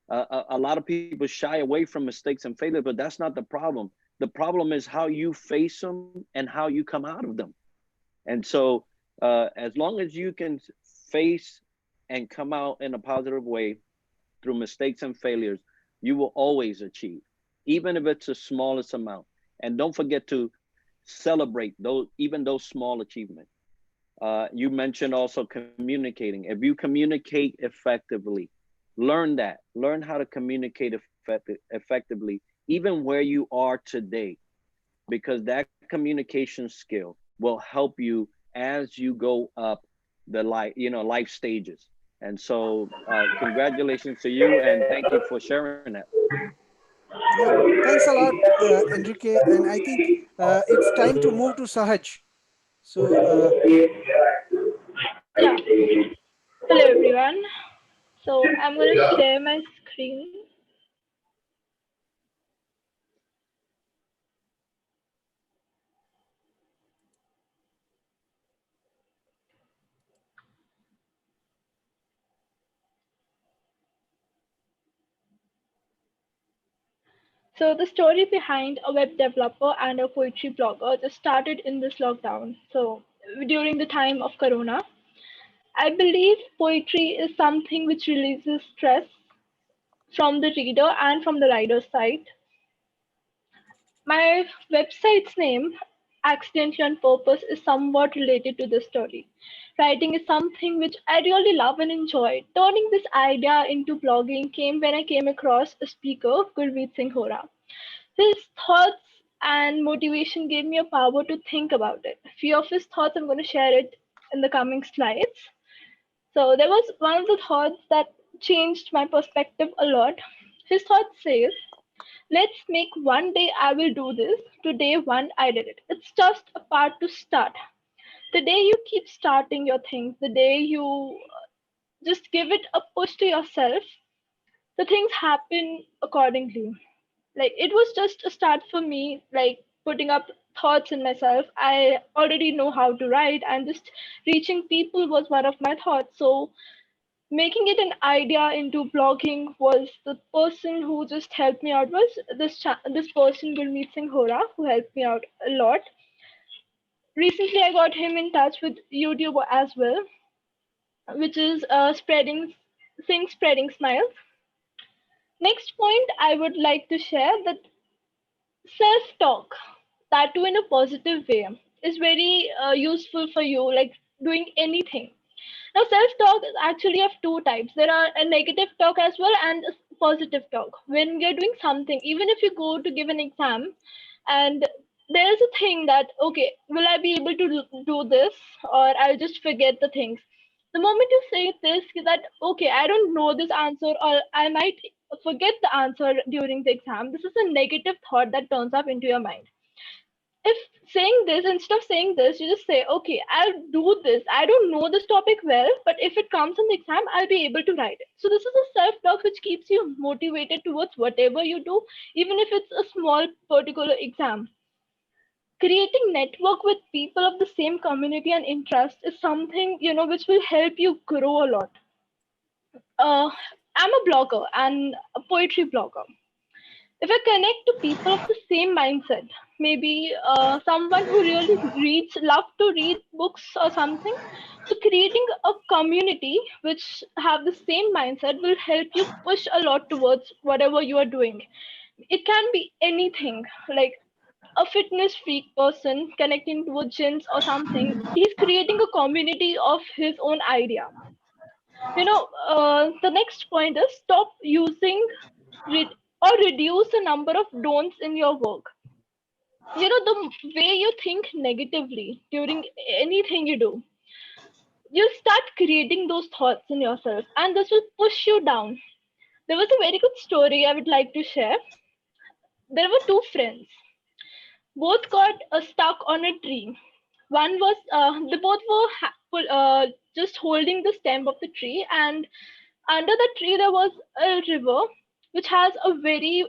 A lot of people shy away from mistakes and failures, but that's not the problem. The problem is how you face them and how you come out of them. And so, as long as you can face and come out in a positive way through mistakes and failures, you will always achieve, even if it's the smallest amount. And don't forget to celebrate those, even those small achievements. You mentioned also communicating. If you communicate effectively, learn that. Learn how to communicate effectively, even where you are today, because that communication skill will help you as you go up the life stages. And so, congratulations to you, and thank you for sharing that. Yeah, thanks a lot, Enrique. And I think it's time to move to Sahaj. So, Yeah. Hello everyone. So I'm going to share my screen. So the story behind a web developer and a poetry blogger just started in this lockdown. So during the time of Corona, I believe poetry is something which releases stress from the reader and from the writer's side. My website's name, Accidentally on Purpose, is somewhat related to this story. Writing is something which I really love and enjoy. Turning this idea into blogging came when I came across a speaker, Gurveet Singh Hora. His thoughts and motivation gave me a power to think about it. A few of his thoughts, I'm going to share it in the coming slides. So there was one of the thoughts that changed my perspective a lot. His thought says, let's make one day I will do this. Today, one I did it. It's just a part to start. The day you keep starting your things, the day you just give it a push to yourself, the things happen accordingly. Like it was just a start for me, like putting up thoughts in myself. I already know how to write, and just reaching people was one of my thoughts. So making it an idea into blogging was the person who just helped me out was this person Gurmeet Singh Hora, who helped me out a lot. Recently I got him in touch with YouTube as well, which is spreading smiles. Next point I would like to share that self-talk, that too in a positive way, is very useful for you, like doing anything. Now, self-talk is actually of two types. There are a negative talk as well and a positive talk. When you're doing something, even if you go to give an exam, and there's a thing that, okay, will I be able to do this, or I'll just forget the things. The moment you say this, that okay, I don't know this answer, or I might forget the answer during the exam, this is a negative thought that turns up into your mind. If saying this, instead of saying this, you just say, okay, I'll do this. I don't know this topic well, but if it comes in the exam, I'll be able to write it. So this is a self-talk which keeps you motivated towards whatever you do, even if it's a small particular exam. Creating network with people of the same community and interest is something, which will help you grow a lot. uh, I'm a blogger and a poetry blogger. If I connect to people of the same mindset, maybe someone who really reads, love to read books or something, so creating a community which have the same mindset will help you push a lot towards whatever you are doing. It can be anything, like a fitness freak person connecting to a gyms or something. He's creating a community of his own idea. The next point is stop using or reduce the number of don'ts in your work. The way you think negatively during anything you do, you start creating those thoughts in yourself, and this will push you down. There was a very good story I would like to share. There were two friends. Both got stuck on a tree. One was, they both were just holding the stem of the tree, and under the tree there was a river which has a very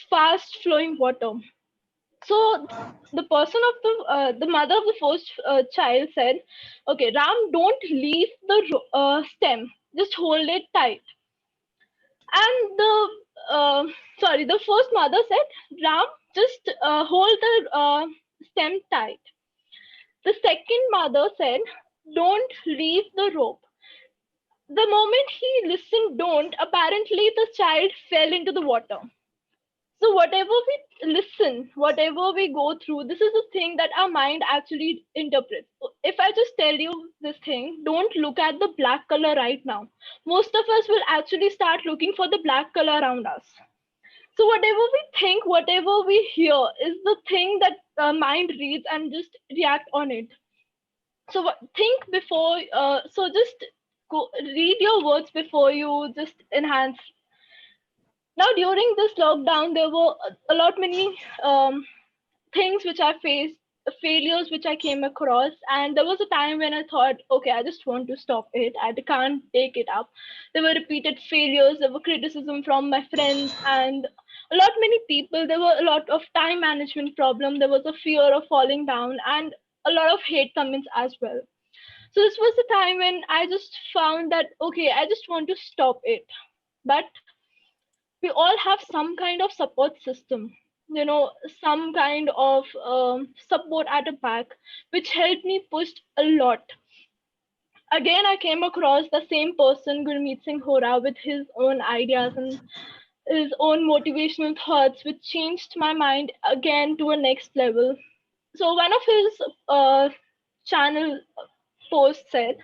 fast flowing water. So the person of the mother of the first child said, okay, Ram, don't leave the stem, just hold it tight. And the first mother said, Ram, just hold the stem tight. The second mother said, don't leave the rope. The moment he listened don't, apparently the child fell into the water. So whatever we listen, whatever we go through, this is the thing that our mind actually interprets. If I just tell you this thing, don't look at the black color right now. Most of us will actually start looking for the black color around us. So whatever we think, whatever we hear is the thing that mind reads and just react on it. So think before, so just read your words before you just enhance. Now during this lockdown there were a lot many things which I faced, failures which I came across, and there was a time when I thought, okay, I just want to stop it, I can't take it up. There were repeated failures, there were criticism from my friends and a lot many people. There were a lot of time management problem, there was a fear of falling down and a lot of hate comments as well. So this was the time when I just found that okay, I just want to stop it. But we all have some kind of support system, some kind of support at the back, which helped me push a lot. Again, I came across the same person, Gurmeet Singh Hora, with his own ideas and his own motivational thoughts, which changed my mind again to a next level. So one of his channel posts said,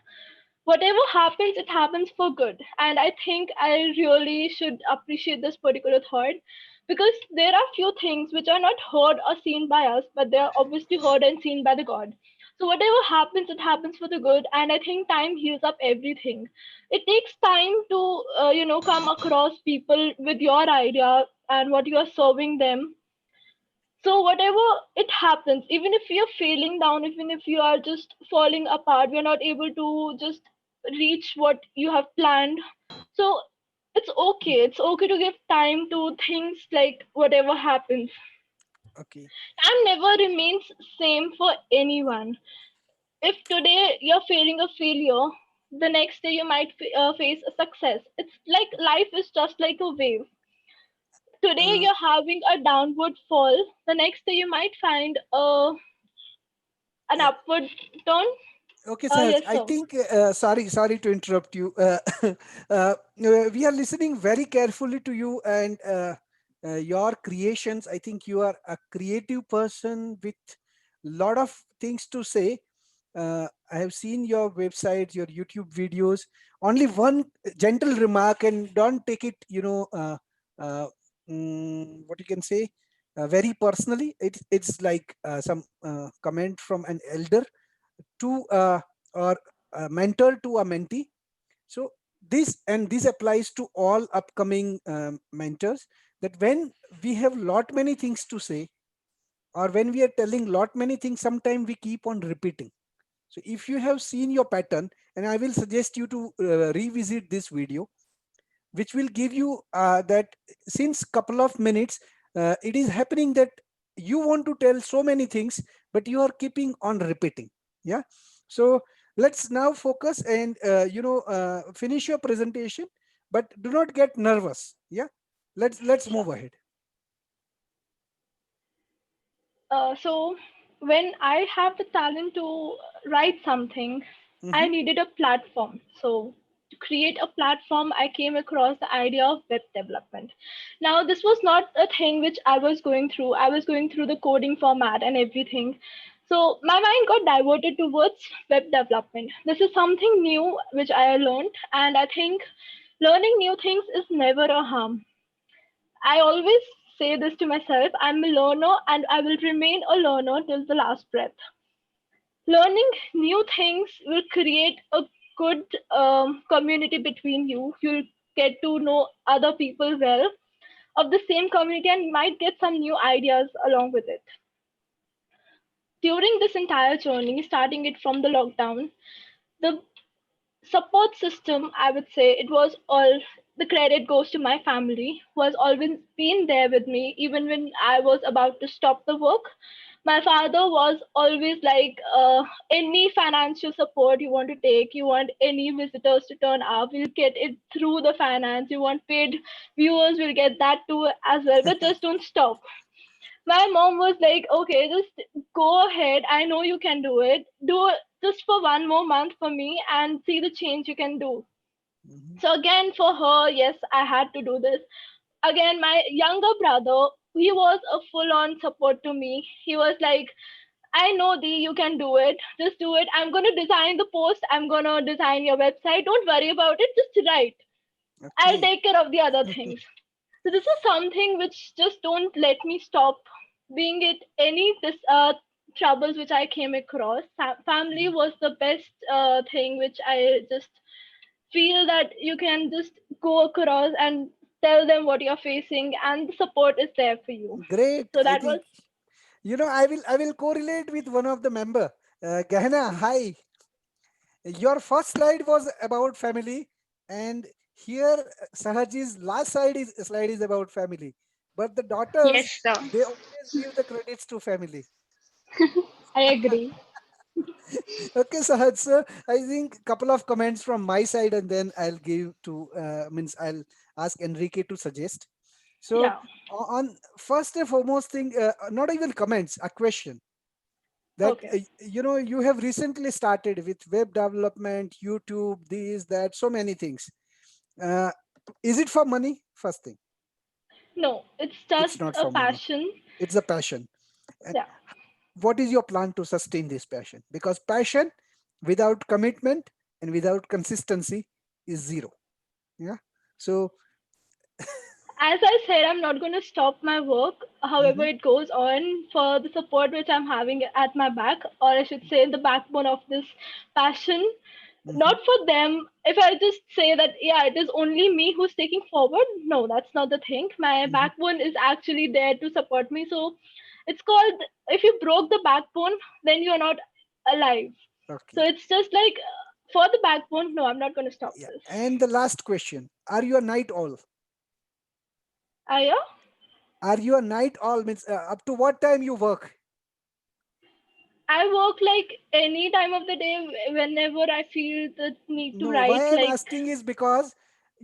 whatever happens, it happens for good. And I think I really should appreciate this particular thought, because there are few things which are not heard or seen by us, but they are obviously heard and seen by the God. So whatever happens, it happens for the good. And I think time heals up everything. It takes time to come across people with your idea and what you are serving them. So whatever it happens, even if you're failing down, even if you are just falling apart, we're not able to just reach what you have planned. So it's okay. It's okay to give time to things like whatever happens. Okay. Time never remains same for anyone. If today you're feeling a failure, the next day you might face a success. It's like life is just like a wave. Today Uh, you're having a downward fall, the next day you might find an yeah. upward turn. Okay, Sahaj. Yes, I sir. think, sorry to interrupt you. We are listening very carefully to you and your creations. I think you are a creative person with lot of things to say. I have seen your website, your YouTube videos. Only one gentle remark, and don't take it, uh, what you can say, very personally. It's like some comment from an elder to or a mentor to a mentee. So this applies to all upcoming mentors, that when we have lot many things to say, or when we are telling lot many things, sometimes we keep on repeating. So if you have seen your pattern, and I will suggest you to revisit this video, which will give you that since couple of minutes it is happening that you want to tell so many things, but you are keeping on repeating. Yeah. So let's now focus and finish your presentation, but do not get nervous. Yeah. Let's Sure. move ahead. So when I have the talent to write something, I Hmm. needed a platform. So to create a platform, I came across the idea of web development. Now, this was not a thing which I was going through. I was going through the coding format and everything. So my mind got diverted towards web development. This is something new which I learned, and I think learning new things is never a harm. I always say this to myself: I'm a learner and I will remain a learner till the last breath. Learning new things will create a good community between you. You'll get to know other people well of the same community and might get some new ideas along with it. During this entire journey, starting it from the lockdown, the support system, I would say, it was all the credit goes to my family, who has always been there with me even when I was about to stop the work. My father was always like, any financial support you want to take, you want any visitors to turn up, we'll get it through the finance. You want paid viewers, we'll get that too as well, but just don't stop. My mom was like, okay, just go ahead. I know you can do it. Do it just for one more month for me and see the change you can do. Hmm. So again, for her, yes, I had to do this. Again, my younger brother, he was a full-on support to me. He was like, I know Dee, you can do it. Just do it. I'm gonna design the post. I'm gonna design your website. Don't worry about it. Just write. I'll Okay. take care of the other things. So this is something which just don't let me stop being it any this troubles which I came across. Family Mhm. was the best thing which I just feel that you can just go across and tell them what you're facing and the support is there for you. Great. So I that was think, I will correlate with one of the member. Gahana, hi. Your first slide was about family, and here Sahaji's last slide is about family. But the daughters, Yes, sir. they always give the credits to family. I agree. Okay, Sahaj sir, I think couple of comments from my side, and then I'll give to means I'll ask Enrique to suggest. So Yeah. on first and foremost thing, not even comments, a question that Okay. you have recently started with web development, YouTube, this, that, so many things. uh, is it for money? First thing, No, it's it's just not a for money. passion. It's a passion. And Yeah. what is your plan to sustain this passion? Because passion without commitment and without consistency is zero. Yeah. So As I said, I'm not going to stop my work, however mhm, it goes on, for the support which I'm having at my back, or I should say, the backbone of this passion. mhm, Not for them. If I just say that, yeah, it is only me who's taking forward, no, that's not the thing. My mhm. backbone is actually there to support me. So it's called, if you broke the backbone, then you're not alive. So Okay. it's just like For the backbone, no, I'm not going to stop Yeah. this. And the last question: Are you a night owl? Aya, Are you a night owl? Means up to what time you work? I work like any time of the day whenever I feel the need to No, why write. I'm Like, asking is because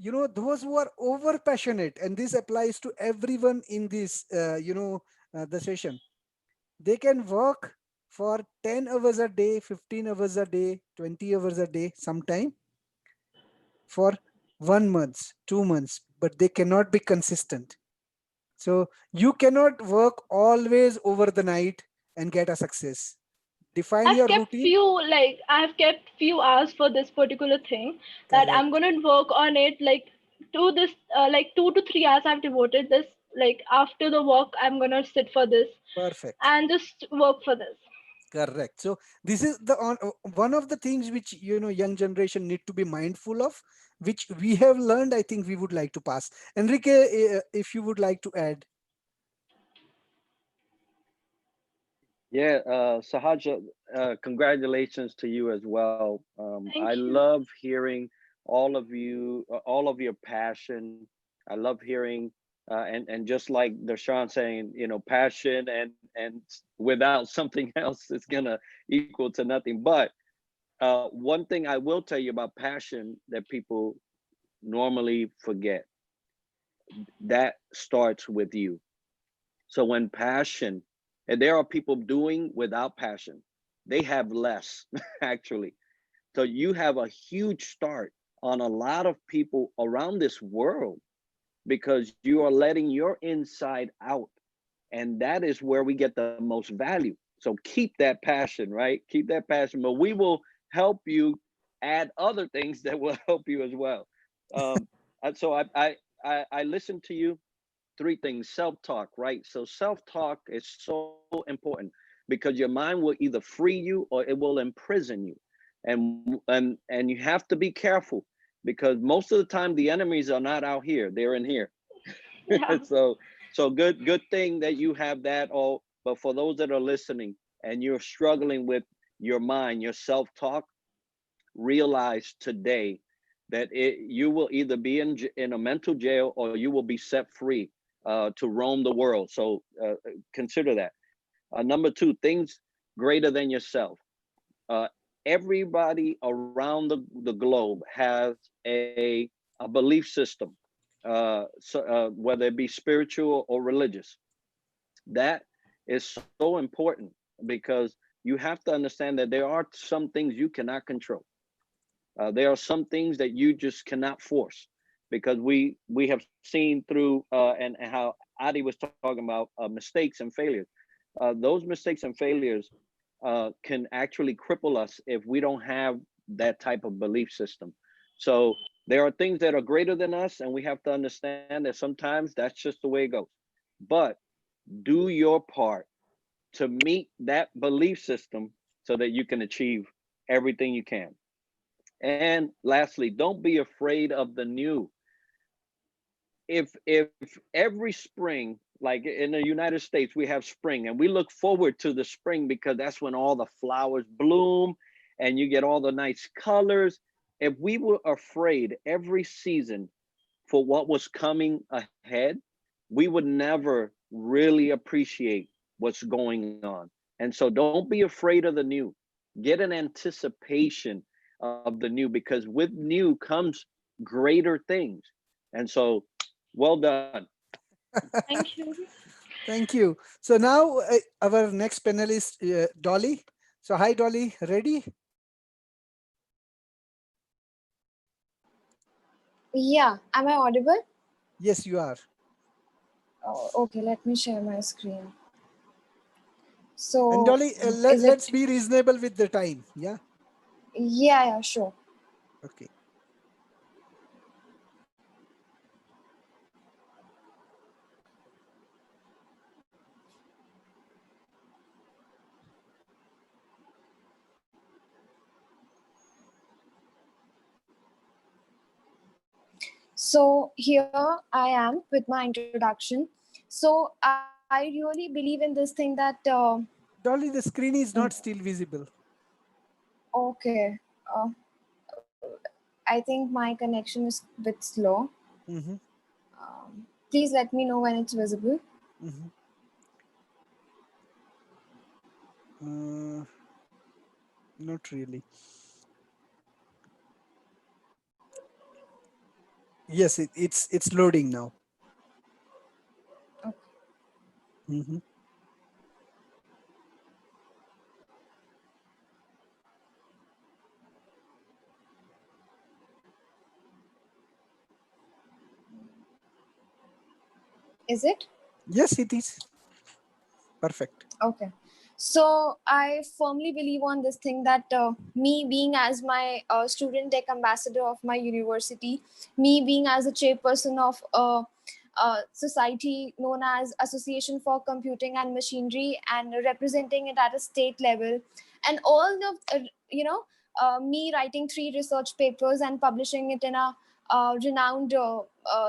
those who are over passionate, and this applies to everyone in this the session. They can work for 10 hours a day, 15 hours a day, 20 hours a day, sometime for 1 month, 2 months, but they cannot be consistent. So you cannot work always over the night and get a success. Define I've your kept routine. few like I've kept few hours for this particular thing that I'm Correct. gonna work on it. Like to this, like 2 to 3 hours I've devoted this. Like after the work, I'm gonna sit for this Perfect. and just work for this. Correct. So this is the one of the things which young generation need to be mindful of, which we have learned. I think we would like to pass. Enrique, if you would like to add. Yeah, Sahaja, congratulations to you as well. I Thank you. love hearing all of you, all of your passion. I love hearing, and just like Deshaun saying, passion and without something else, it's gonna equal to nothing. But one thing I will tell you about passion that people normally forget, that starts with you. So when passion, and there are people doing without passion, they have less actually. So you have a huge start on a lot of people around this world because you are letting your inside out. And that is where we get the most value. So keep that passion, right? Keep that passion, but we will help you add other things that will help you as well. Um, and so I listen to you. Three things: self-talk, right? So self-talk is so important because your mind will either free you or it will imprison you. And you have to be careful because most of the time the enemies are not out here, they're in here. Yeah. so so good thing that you have that. All but for those that are listening and you're struggling with your mind, your self-talk, realize today that you will either be in a mental jail or you will be set free to roam the world. So consider that. Number two, things greater than yourself. Uh, Everybody around the globe has a, a belief system, whether it be spiritual or religious. That is so important because you have to understand that there are some things you cannot control. There are some things that you just cannot force because we have seen through and how Adi was talking about mistakes and failures. Those mistakes and failures can actually cripple us if we don't have that type of belief system. So there are things that are greater than us, and we have to understand that sometimes that's just the way it goes. But do your part to meet that belief system so that you can achieve everything you can. And lastly, don't be afraid of the new. If every spring, like in the United States, we have spring and we look forward to the spring because that's when all the flowers bloom and you get all the nice colors. If we were afraid every season for what was coming ahead, we would never really appreciate what's going on. And so don't be afraid of the new. Get an anticipation of the new because with new comes greater things. And so, well done. Thank you. Thank you. So now our next panelist, Dolly. So hi, Dolly. Ready? Yeah, am I audible? Yes, you are. Oh, okay, let me share my screen. And So, Dolly, is let's it? be reasonable with the time. Yeah. Yeah, yeah, sure. Okay. So, here I am with my introduction. So, I really believe in this thing that, Dolly, the screen is not still visible. okay, I think my connection is a bit slow. Mm-hmm. Please let me know when it's visible. Mm-hmm. Uh, Not really. Yes, it's loading now. Okay. Mm-hmm. Is it? Yes, it is perfect. Okay. So I firmly believe on this thing that me being as my student tech ambassador of my university, me being as a chairperson of a society known as Association for Computing and Machinery and representing it at a state level, and all the me writing 3 research papers and publishing it in a renowned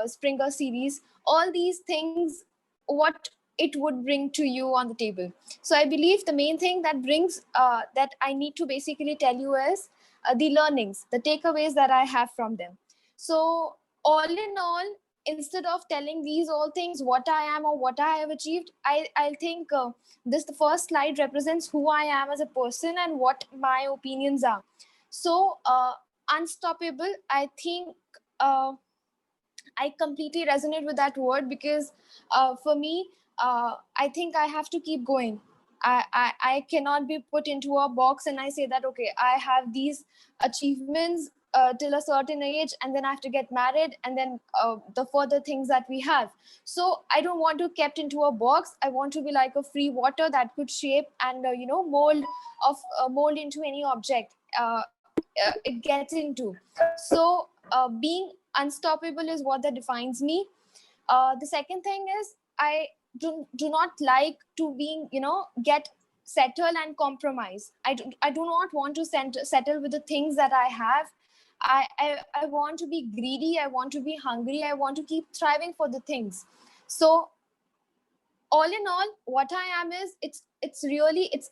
Springer series. All these things, what it would bring to you on the table. So I believe the main thing that brings that I need to basically tell you is the learnings, the takeaways that I have from them. So all in all, instead of telling these all things, what I am or what I have achieved, I'll think this the first slide represents who I am as a person and what my opinions are. So unstoppable, I think. I completely resonate with that word because for me, I think I have to keep going. I cannot be put into a box and I say that, okay, I have these achievements till a certain age and then I have to get married and then the further things that we have. So I don't want to kept into a box. I want to be like a free water that could shape and, mold into any object it gets into. So being unstoppable is what that defines me. The second thing is I do not like to being get settle and compromise. I do not want to settle with the things that I have. I want to be greedy, I want to be hungry, I want to keep thriving for the things. So all in all, what I am is it's really it's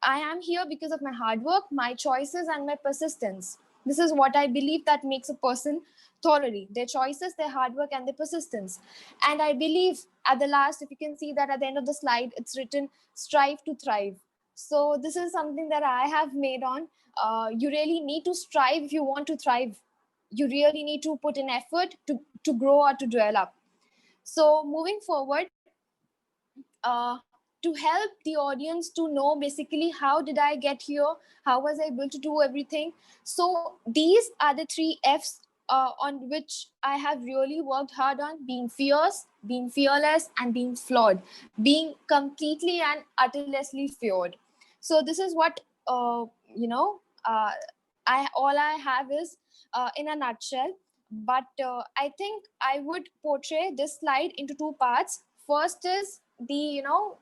I am here because of my hard work, my choices, and my persistence. This is what I believe that makes a person thoroughly: their choices, their hard work, and their persistence. And I believe at the last, if you can see that at the end of the slide, it's written strive to thrive. So this is something that I have made on. You really need to strive if you want to thrive. You really need to put in effort to grow or to develop. So moving forward, to help the audience to know basically how did I get here, how was I able to do everything. So these are the 3 F's on which I have really worked hard on: being fierce, being fearless, and being flawed, being completely and utterly feared. So this is what you know uh, I all I have is in a nutshell. But I think I would portray this slide into 2 parts. First is the all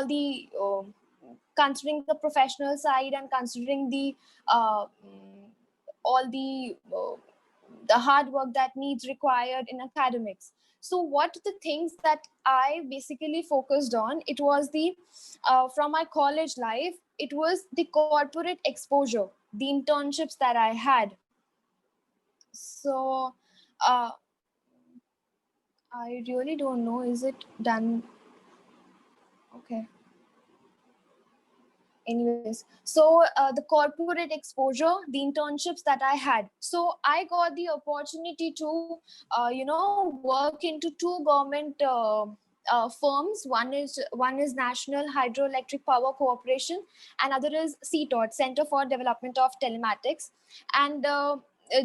the considering the professional side and considering the all the hard work that needs required in academics. So what the things that I basically focused on, it was the from my college life, it was the corporate exposure, the internships that I had. So uh, I really don't know, is it done? Okay. Anyways, so the corporate exposure, the internships that I had, so I got the opportunity to work into 2 government firms. One is National Hydroelectric Power Corporation, and other is CTOT, Center for Development of Telematics. And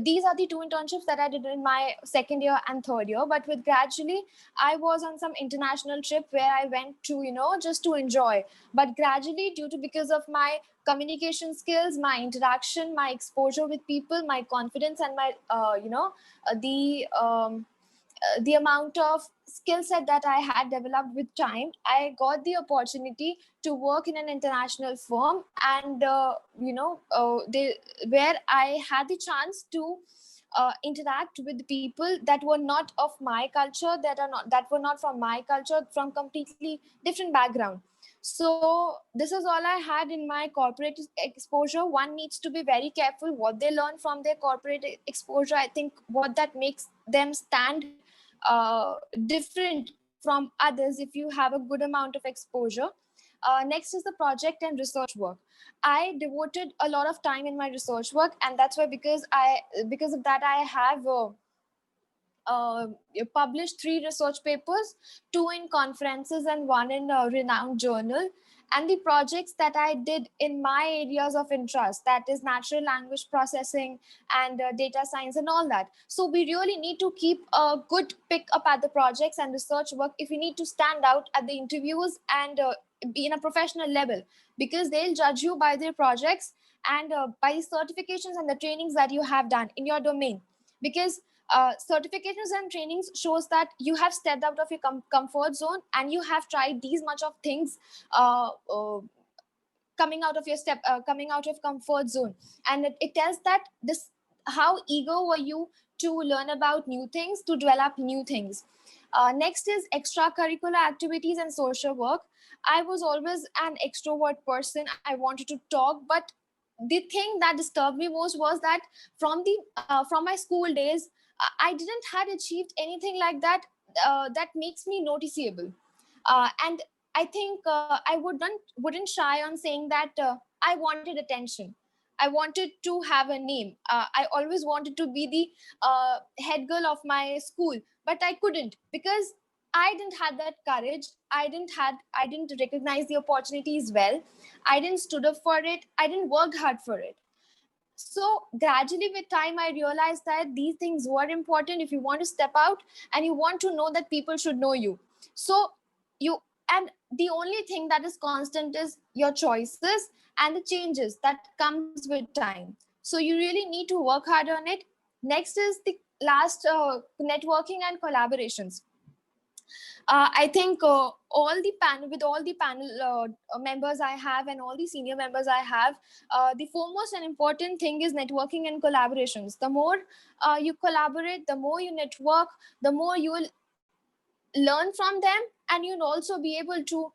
these are the 2 internships that I did in my second year and third year. But with gradually, I was on some international trip where I went to just to enjoy. But gradually, due to because of my communication skills, my interaction, my exposure with people, my confidence, and my the amount of skill set that I had developed with time, I got the opportunity to work in an international firm. And where I had the chance to interact with people that were not of my culture, that were not from my culture, from completely different background. So this is all I had in my corporate exposure. One needs to be very careful what they learn from their corporate exposure. I think what that makes them stand different from others if you have a good amount of exposure. Next is the project and research work. I devoted a lot of time in my research work, and that's why because of that I have uh, published 3 research papers, 2 in conferences and one in a renowned journal. And the projects that I did in my areas of interest, that is natural language processing and data science and all that. So we really need to keep a good pick up at the projects and research work if we need to stand out at the interviews and be in a professional level, because they'll judge you by their projects and by the certifications and the trainings that you have done in your domain. Because certifications and trainings shows that you have stepped out of your comfort zone and you have tried these much of things, uh, uh, coming out of comfort zone. And it tells that this how eager were you to learn about new things, to develop new things. Next is extracurricular activities and social work. I was always an extrovert person. I wanted to talk, but the thing that disturbed me most was that from my school days, I didn't had achieved anything like that that makes me noticeable. And I think I wouldn't shy on saying that I wanted attention. I wanted to have a name. I always wanted to be the head girl of my school, but I couldn't because I didn't have that courage. I didn't recognize the opportunities well. I didn't stood up for it. I didn't work hard for it. So gradually with time I realized that these things were important if you want to step out and you want to know that people should know you. So you and the only thing that is constant is your choices and the changes that comes with time. So you really need to work hard on it. Next is the last networking and collaborations. I think all the panel members I have and all the senior members I have, the foremost and important thing is networking and collaborations. The more you collaborate, the more you network, the more you will learn from them, and you'll also be able to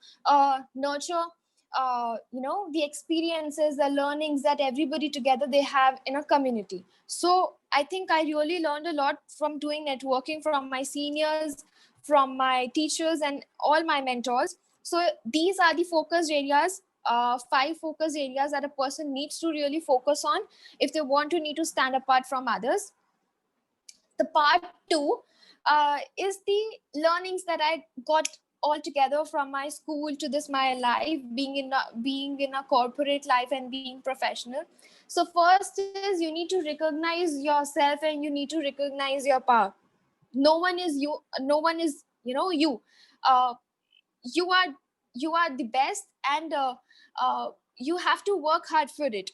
nurture the experiences, the learnings that everybody together they have in a community. So I think I really learned a lot from doing networking from my seniors, from my teachers and all my mentors. So these are the focus areas, 5 focus areas that a person needs to really focus on if they want to need to stand apart from others. The part 2 is the learnings that I got all together from my school to this my life, being in a corporate life and being professional. So first is you need to recognize yourself and you need to recognize your power. No one is you, no one is you. uh, you are you are the best, and you have to work hard for it.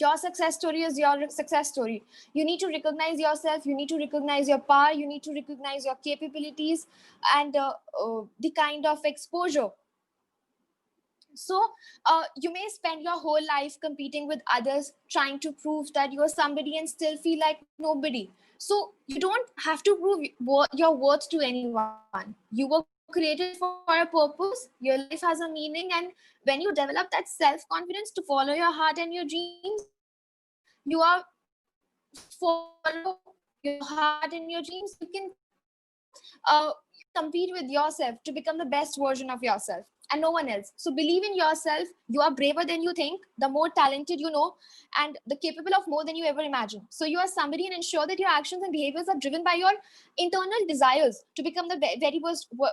Your success story is your success story. You need to recognize yourself, you need to recognize your power, you need to recognize your capabilities and the kind of exposure. So you may spend your whole life competing with others, trying to prove that you are somebody and still feel like nobody. So you don't have to prove your worth to anyone. You were created for a purpose, your life has a meaning, and when you develop that self-confidence to follow your heart and your dreams, you are follow your heart and your dreams, you can compete with yourself to become the best version of yourself and no one else. So believe in yourself. You are braver than you think, the more talented you know, and the capable of more than you ever imagine. So you are somebody, and ensure that your actions and behaviors are driven by your internal desires to become the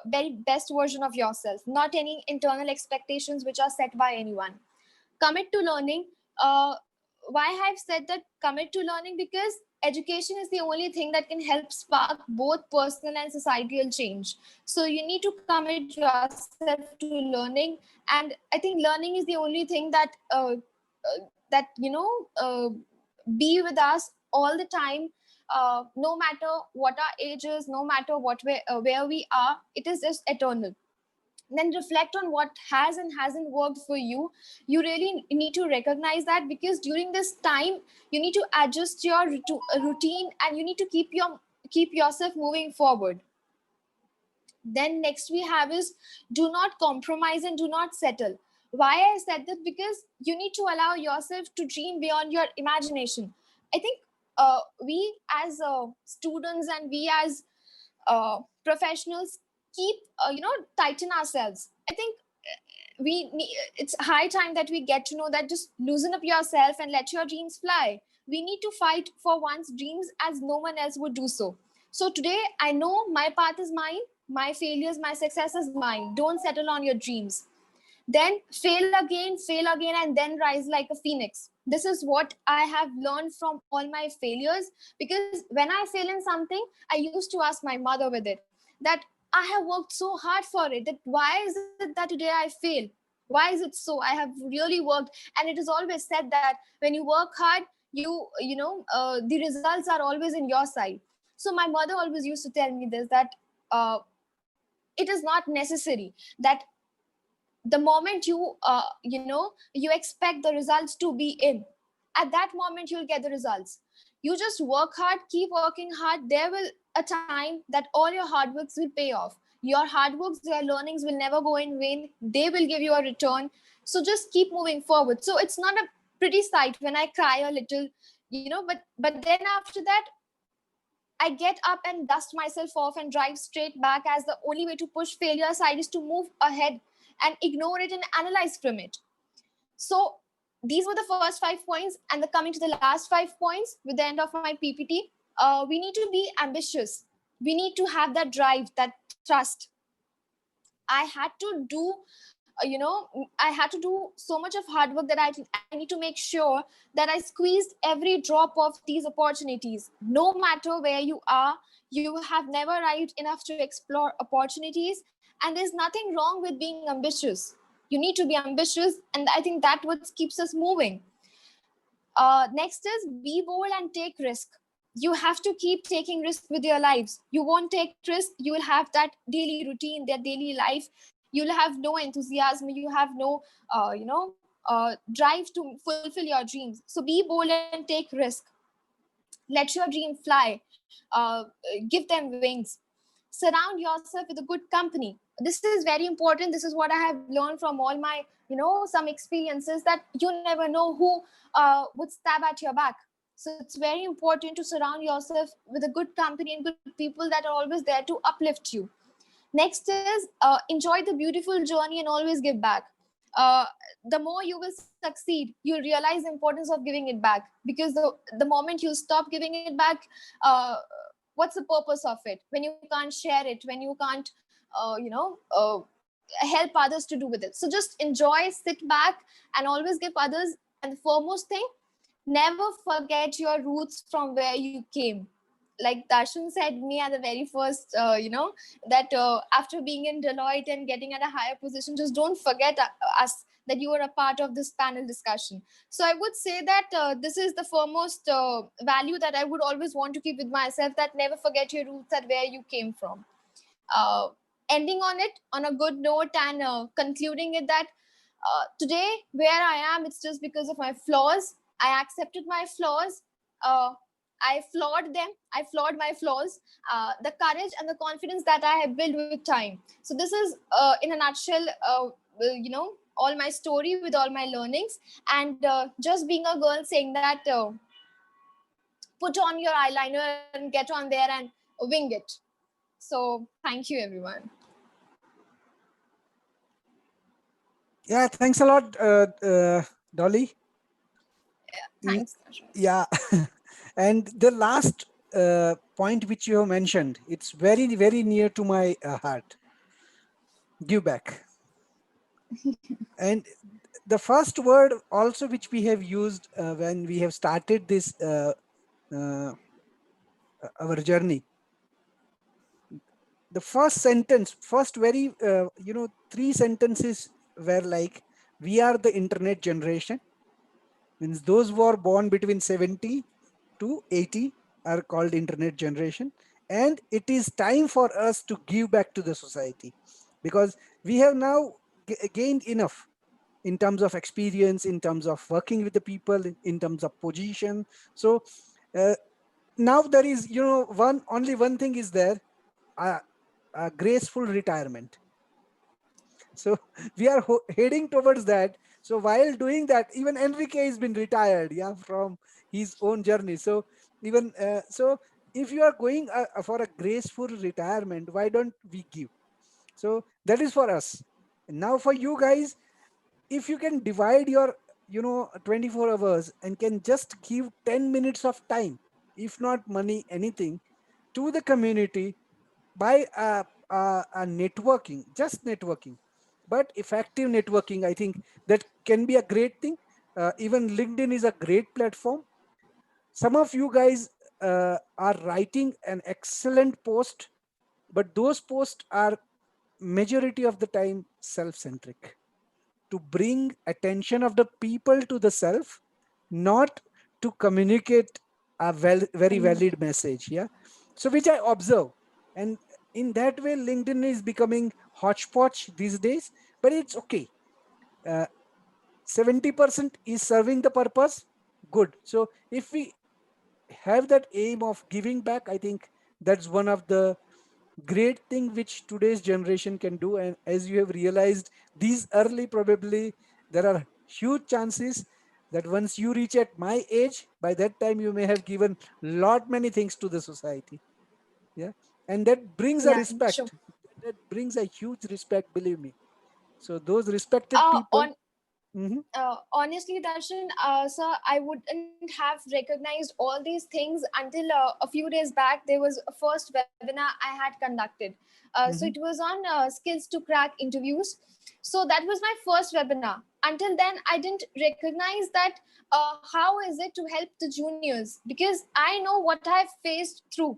very best version of yourself, not any internal expectations which are set by anyone. Commit to learning. Why I've said that commit to learning? Because education is the only thing that can help spark both personal and societal change. So you need to commit yourself to learning, and I think learning is the only thing that that be with us all the time. No matter what our age is, no matter where we are, it is just eternal. Then reflect on what has and hasn't worked for you. You really need to recognize that, because during this time you need to adjust your routine, and you need to keep yourself moving forward. Then next we have is do not compromise and do not settle. Why I said that? Because you need to allow yourself to dream beyond your imagination. I think we as students and we as professionals keep tighten ourselves. I think it's high time that we get to know that just loosen up yourself and let your dreams fly. We need to fight for one's dreams as no one else would do so. So today I know my path is mine, my failures, my success is mine. Don't settle on your dreams. Then fail again, and then rise like a phoenix. This is what I have learned from all my failures. Because when I fail in something, I used to ask my mother with it that I have worked so hard for it, that why is it that today I fail? Why is it so? I have really worked. And it is always said that when you work hard, the results are always in your side. So my mother always used to tell me this, that uh, it is not necessary that the moment you expect the results to be in, at that moment you'll get the results. You just work hard, keep working hard. There will a time that all your hard works will pay off. Your hard works, your learnings will never go in vain. They will give you a return. So just keep moving forward. So it's not a pretty sight when I cry a little, but then after that I get up and dust myself off and drive straight back, as the only way to push failure aside is to move ahead and ignore it and analyze from it. So these were the first 5 points, and the coming to the last 5 points with the end of my PPT. We need to be ambitious. We need to have that drive, that trust. I had to do I had to do so much of hard work that I need to make sure that I squeezed every drop of these opportunities. No matter where you are, you have never arrived enough to explore opportunities. And there's nothing wrong with being ambitious. You need to be ambitious, and I think that what keeps us moving. Next is be bold and take risk. You have to keep taking risk with your lives. You won't take risk, you will have that daily routine, that daily life. You'll have no enthusiasm. You have no, drive to fulfill your dreams. So be bold and take risk. Let your dream fly. Give them wings. Surround yourself with a good company. This is very important. This is what I have learned from all my some experiences, that you never know who would stab at your back. So it's very important to surround yourself with a good company and good people that are always there to uplift you. Next is enjoy the beautiful journey and always give back. uh, the more you will succeed, you'll realize the importance of giving it back. Because the moment you stop giving it back, uh, what's the purpose of it when you can't share it, when you can't help others to do with it? So just enjoy, sit back, and always give others. And the foremost thing, never forget your roots from where you came. Like Darshan said me at the very first, that after being in Deloitte and getting at a higher position, just don't forget us, that you are a part of this panel discussion. So I would say that this is the foremost value that I would always want to keep with myself, that never forget your roots and where you came from. uh, Ending on it on a good note, and concluding it, that today where I am, it's just because of my flaws. I accepted my flaws. I flawed them. I flawed my flaws. The courage and the confidence that I have built with time. So this is, in a nutshell, all my story with all my learnings, and just being a girl saying that put on your eyeliner and get on there and wing it. So thank you, everyone. Yeah, thanks a lot, Dolly. Thanks. Yeah. And the last point which you have mentioned, it's very, very near to my heart. Give back. And the first word also which we have used when we have started this our journey, the first sentence, first very three sentences were like, we are the internet generation. Means those who are born between 70 to 80 are called internet generation. And it is time for us to give back to the society, because we have now gained enough in terms of experience, in terms of working with the people, in terms of position. So now there is, only one thing is there. a graceful retirement. So we are heading towards that. So while doing that, even Enrique has been retired, yeah, from his own journey. So even so, if you are going for a graceful retirement, why don't we give? So that is for us. Now for you guys, if you can divide your 24 hours and can just give 10 minutes of time, if not money, anything, to the community by a networking, just networking, but effective networking, I think that can be a great thing. Even LinkedIn is a great platform. Some of you guys are writing an excellent post, but those posts are majority of the time self-centric, to bring attention of the people to the self, not to communicate a very valid message. Yeah. So which I observe. And in that way, LinkedIn is becoming hodgepodge these days, but it's okay. Uh, 70% is serving the purpose. Good. So if we have that aim of giving back, I think that's one of the great thing which today's generation can do. And as you have realized, these early, probably there are huge chances that once you reach at my age, by that time you may have given lot many things to the society. Yeah. And that brings a Yeah, sure. respect, that brings a huge respect, believe me. So those respected people. On Mhm, honestly, Darshan, sir, I wouldn't have recognized all these things until a few days back. There was a first webinar I had conducted. So it mhm, was on skills to crack interviews. So that was my first webinar. Until then, I didn't recognize that how is it to help the juniors, because I know what I've faced through.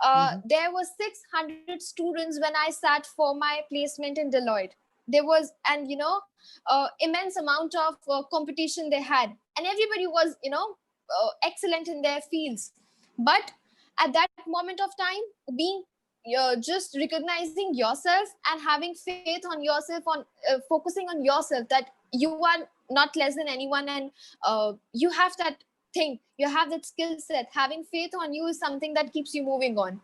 mhm, There were 600 students when I sat for my placement in Deloitte. There was, and immense amount of competition they had, and everybody was excellent in their fields. But at that moment of time, being just recognizing yourself and having faith on yourself, on focusing on yourself, that you are not less than anyone, and you have that thing, you have that skill set, having faith on you is something that keeps you moving on.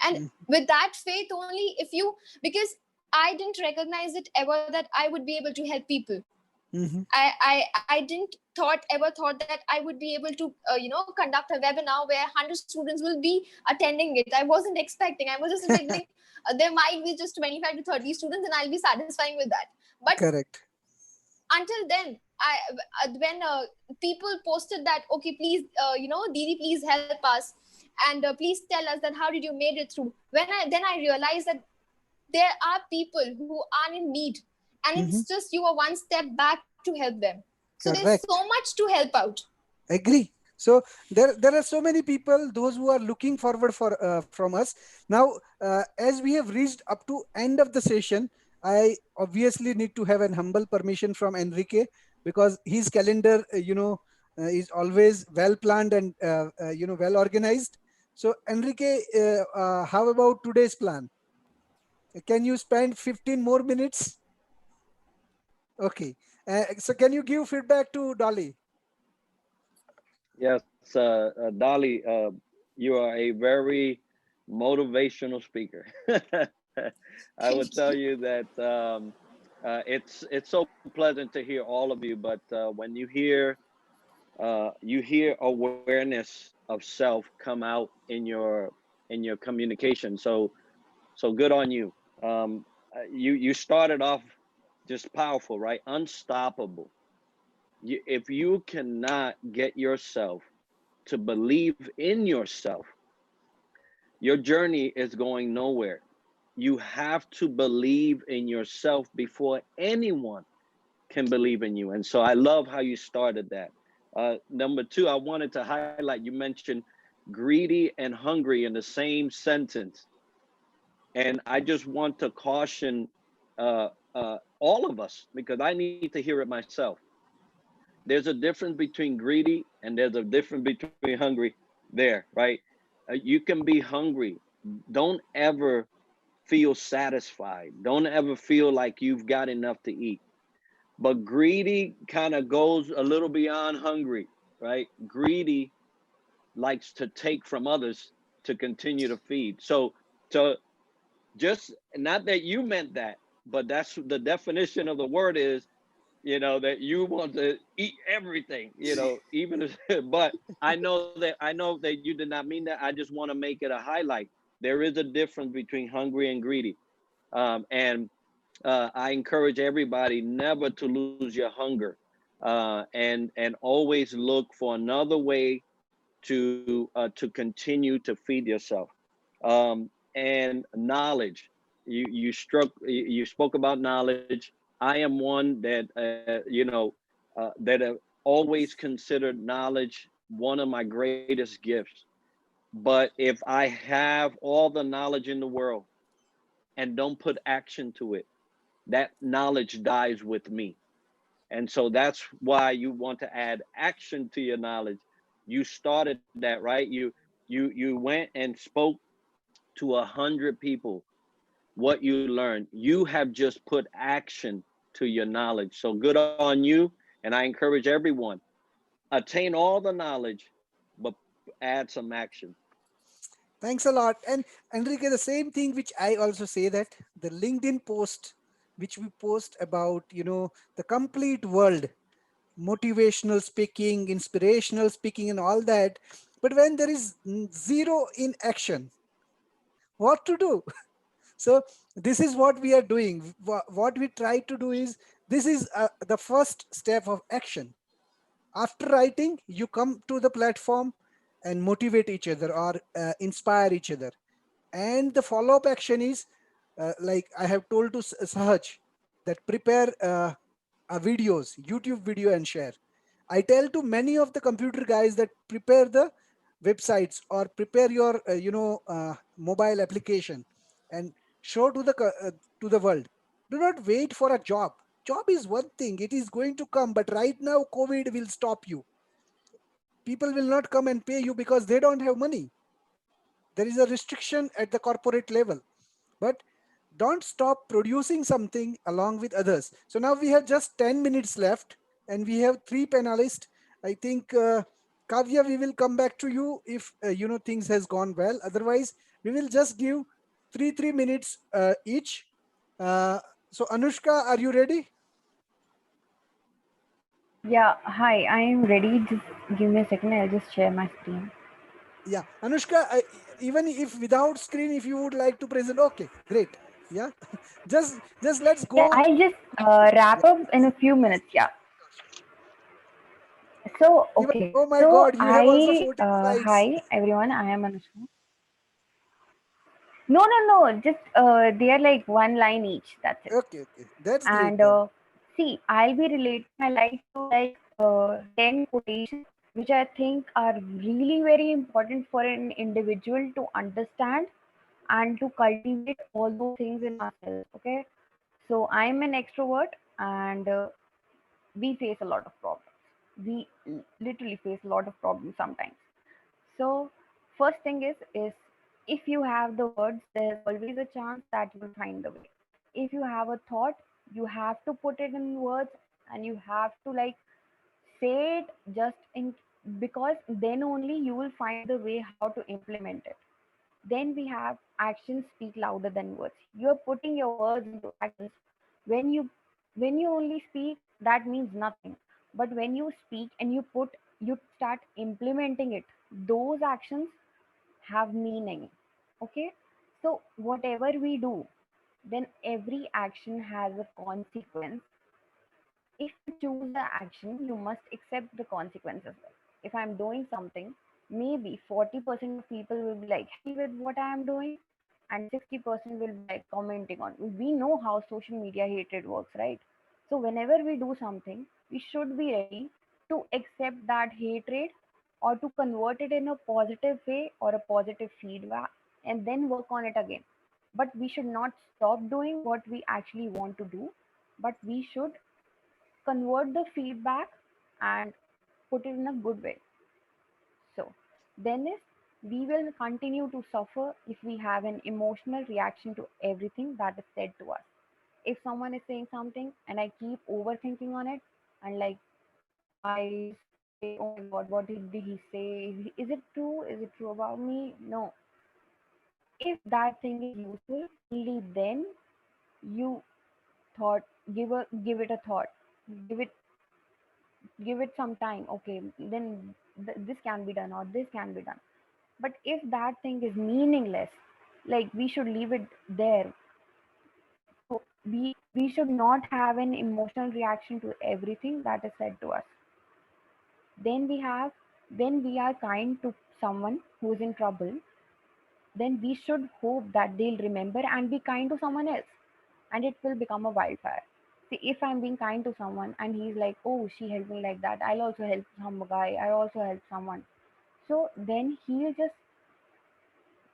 And mhm, with that faith only, if you, because I didn't recognize it ever that I would be able to help people. mhm. I didn't thought that I would be able to conduct a webinar where 100 students will be attending it. I wasn't expecting. I was just expecting there might be just 25 to 30 students, and I'll be satisfying with that. But Correct. until then, I when people posted that, okay, please, Didi, please help us, and please tell us that how did you made it through. Then I realized that there are people who are in need, and it's Mhm. just you are one step back to help them. So there's so Correct. much to help out. Agree. So there are so many people, those who are looking forward for from us. Now, as we have reached up to end of the session, I obviously need to have an humble permission from Enrique, because his calendar, is always well planned and well organized. So Enrique, how about today's plan? Can you spend 15 more minutes? Okay. So can you give feedback to Dolly? Yes, Dolly, you are a very motivational speaker. I would Thank tell you. you that it's so pleasant to hear all of you, but when you hear awareness of self come out in your communication. So good on you. You started off just powerful, right? Unstoppable. If you cannot get yourself to believe in yourself, your journey is going nowhere. You have to believe in yourself before anyone can believe in you. And so I love how you started that. Number two, I wanted to highlight, you mentioned greedy and hungry in the same sentence. And I just want to caution all of us, because I need to hear it myself. There's a difference between greedy and there's a difference between hungry there, right? You can be hungry. Don't ever feel satisfied. Don't ever feel like you've got enough to eat. But greedy kind of goes a little beyond hungry, right? Greedy likes to take from others to continue to feed. So to Just not that you meant that, but that's the definition of the word is, that you want to eat everything, even if, but I know that you did not mean that. I just want to make it a highlight. There is a difference between hungry and greedy. And I encourage everybody never to lose your hunger, and always look for another way to continue to feed yourself. And knowledge. You spoke about knowledge. I am one that that have always considered knowledge one of my greatest gifts. But if I have all the knowledge in the world and don't put action to it, that knowledge dies with me. And so that's why you want to add action to your knowledge. You started that, right? You went and spoke to 100 people what you learned. You have just put action to your knowledge. So good on you. And I encourage everyone, attain all the knowledge, but add some action. Thanks a lot. And Enrique, the same thing which I also say, that the LinkedIn post which we post about, the complete world, motivational speaking, inspirational speaking, and all that. But when there is zero in action, what to do? So this is what we are doing. What we try to do is, this is the first step of action. After writing, you come to the platform and motivate each other, or inspire each other. And the follow up action is, like I have told to Sahaj, that prepare a videos, YouTube video, and share. I tell to many of the computer guys that prepare the websites, or prepare your mobile application, and show to the world. Do not wait for a job. Job is one thing, it is going to come, but right now COVID will stop you. People will not come and pay you because they don't have money. There is a restriction at the corporate level. But don't stop producing something along with others. So now we have just 10 minutes left, and we have three panelists. I think, Kavya, we will come back to you if things has gone well. Otherwise, we will just give 3 minutes each. uh, so Anushka, are you ready? Yeah, hi, I am ready. Just give me a second. I'll just share my screen. Yeah, Anushka, even if without screen, if you would like to present, okay, great. Yeah, just let's Yeah, go. I'll just wrap up in a few minutes. Yeah. So, Even, okay. oh my So, God, you have also 14 slides. hi everyone. I am Anushka. No, no, no. Just they are like one line each. That's it. Okay, okay, that's great And then. see, I'll be relating my life to like 10 quotations, which I think are really very important for an individual to understand and to cultivate all those things in ourselves. Okay. So I'm an extrovert, and we face a lot of problems. We literally face a lot of problems sometimes. So first thing is if you have the words, there's always a chance that you'll find the way. If you have a thought, you have to put it in words, and you have to like say it just in, because then only you will find the way how to implement it. Then we have actions speak louder than words. You're putting your words into actions. When you when you only speak, that means nothing. But when you speak and you start implementing it, those actions have meaning. Okay? So whatever we do, then every action has a consequence. If you choose the action, you must accept the consequences. If I'm doing something, maybe 40% of people will be like happy with what I am doing, and 60% will be like commenting on. We know how social media hatred works, right? So whenever we do something, we should be ready to accept that hatred, or to convert it in a positive way or a positive feedback, and then work on it again. But we should not stop doing what we actually want to do, but we should convert the feedback and put it in a good way. So then is we will continue to suffer if we have an emotional reaction to everything that is said to us. If someone is saying something and I keep overthinking on it, and like I just say, oh my god, what did he say? Is it true? Is it true about me? No. If that thing is useful, only then you thought give it a thought, give it give it some time. Okay, then this can be done or this can be done. But if that thing is meaningless, like we should leave it there. So we should not have an emotional reaction to everything that is said to us. Then we have when we are kind to someone who's in trouble, then we should hope that they'll remember and be kind to someone else, and it will become a wildfire. See, if I'm being kind to someone and he's like, oh, she helped me like that, I'll also help some guy, I also help someone. So then he'll just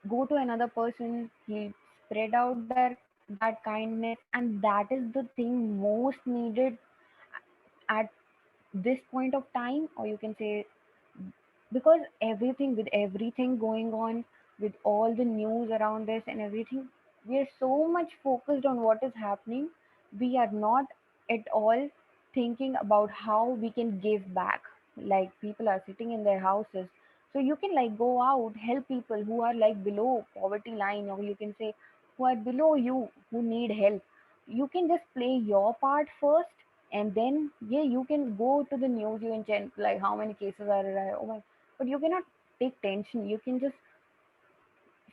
go to another person, he'll spread out that kindness, and that is the thing most needed at this point of time, or you can say, because everything, with everything going on, with all the news around us and everything, we are so much focused on what is happening, we are not at all thinking about how we can give back. Like people are sitting in their houses, so you can like go out, help people who are like below poverty line, or you can say who are below you, who need help. You can just play your part first, and then yeah, you can go to the news, you can check like how many cases are arrived. Oh my, but you cannot take tension. You can just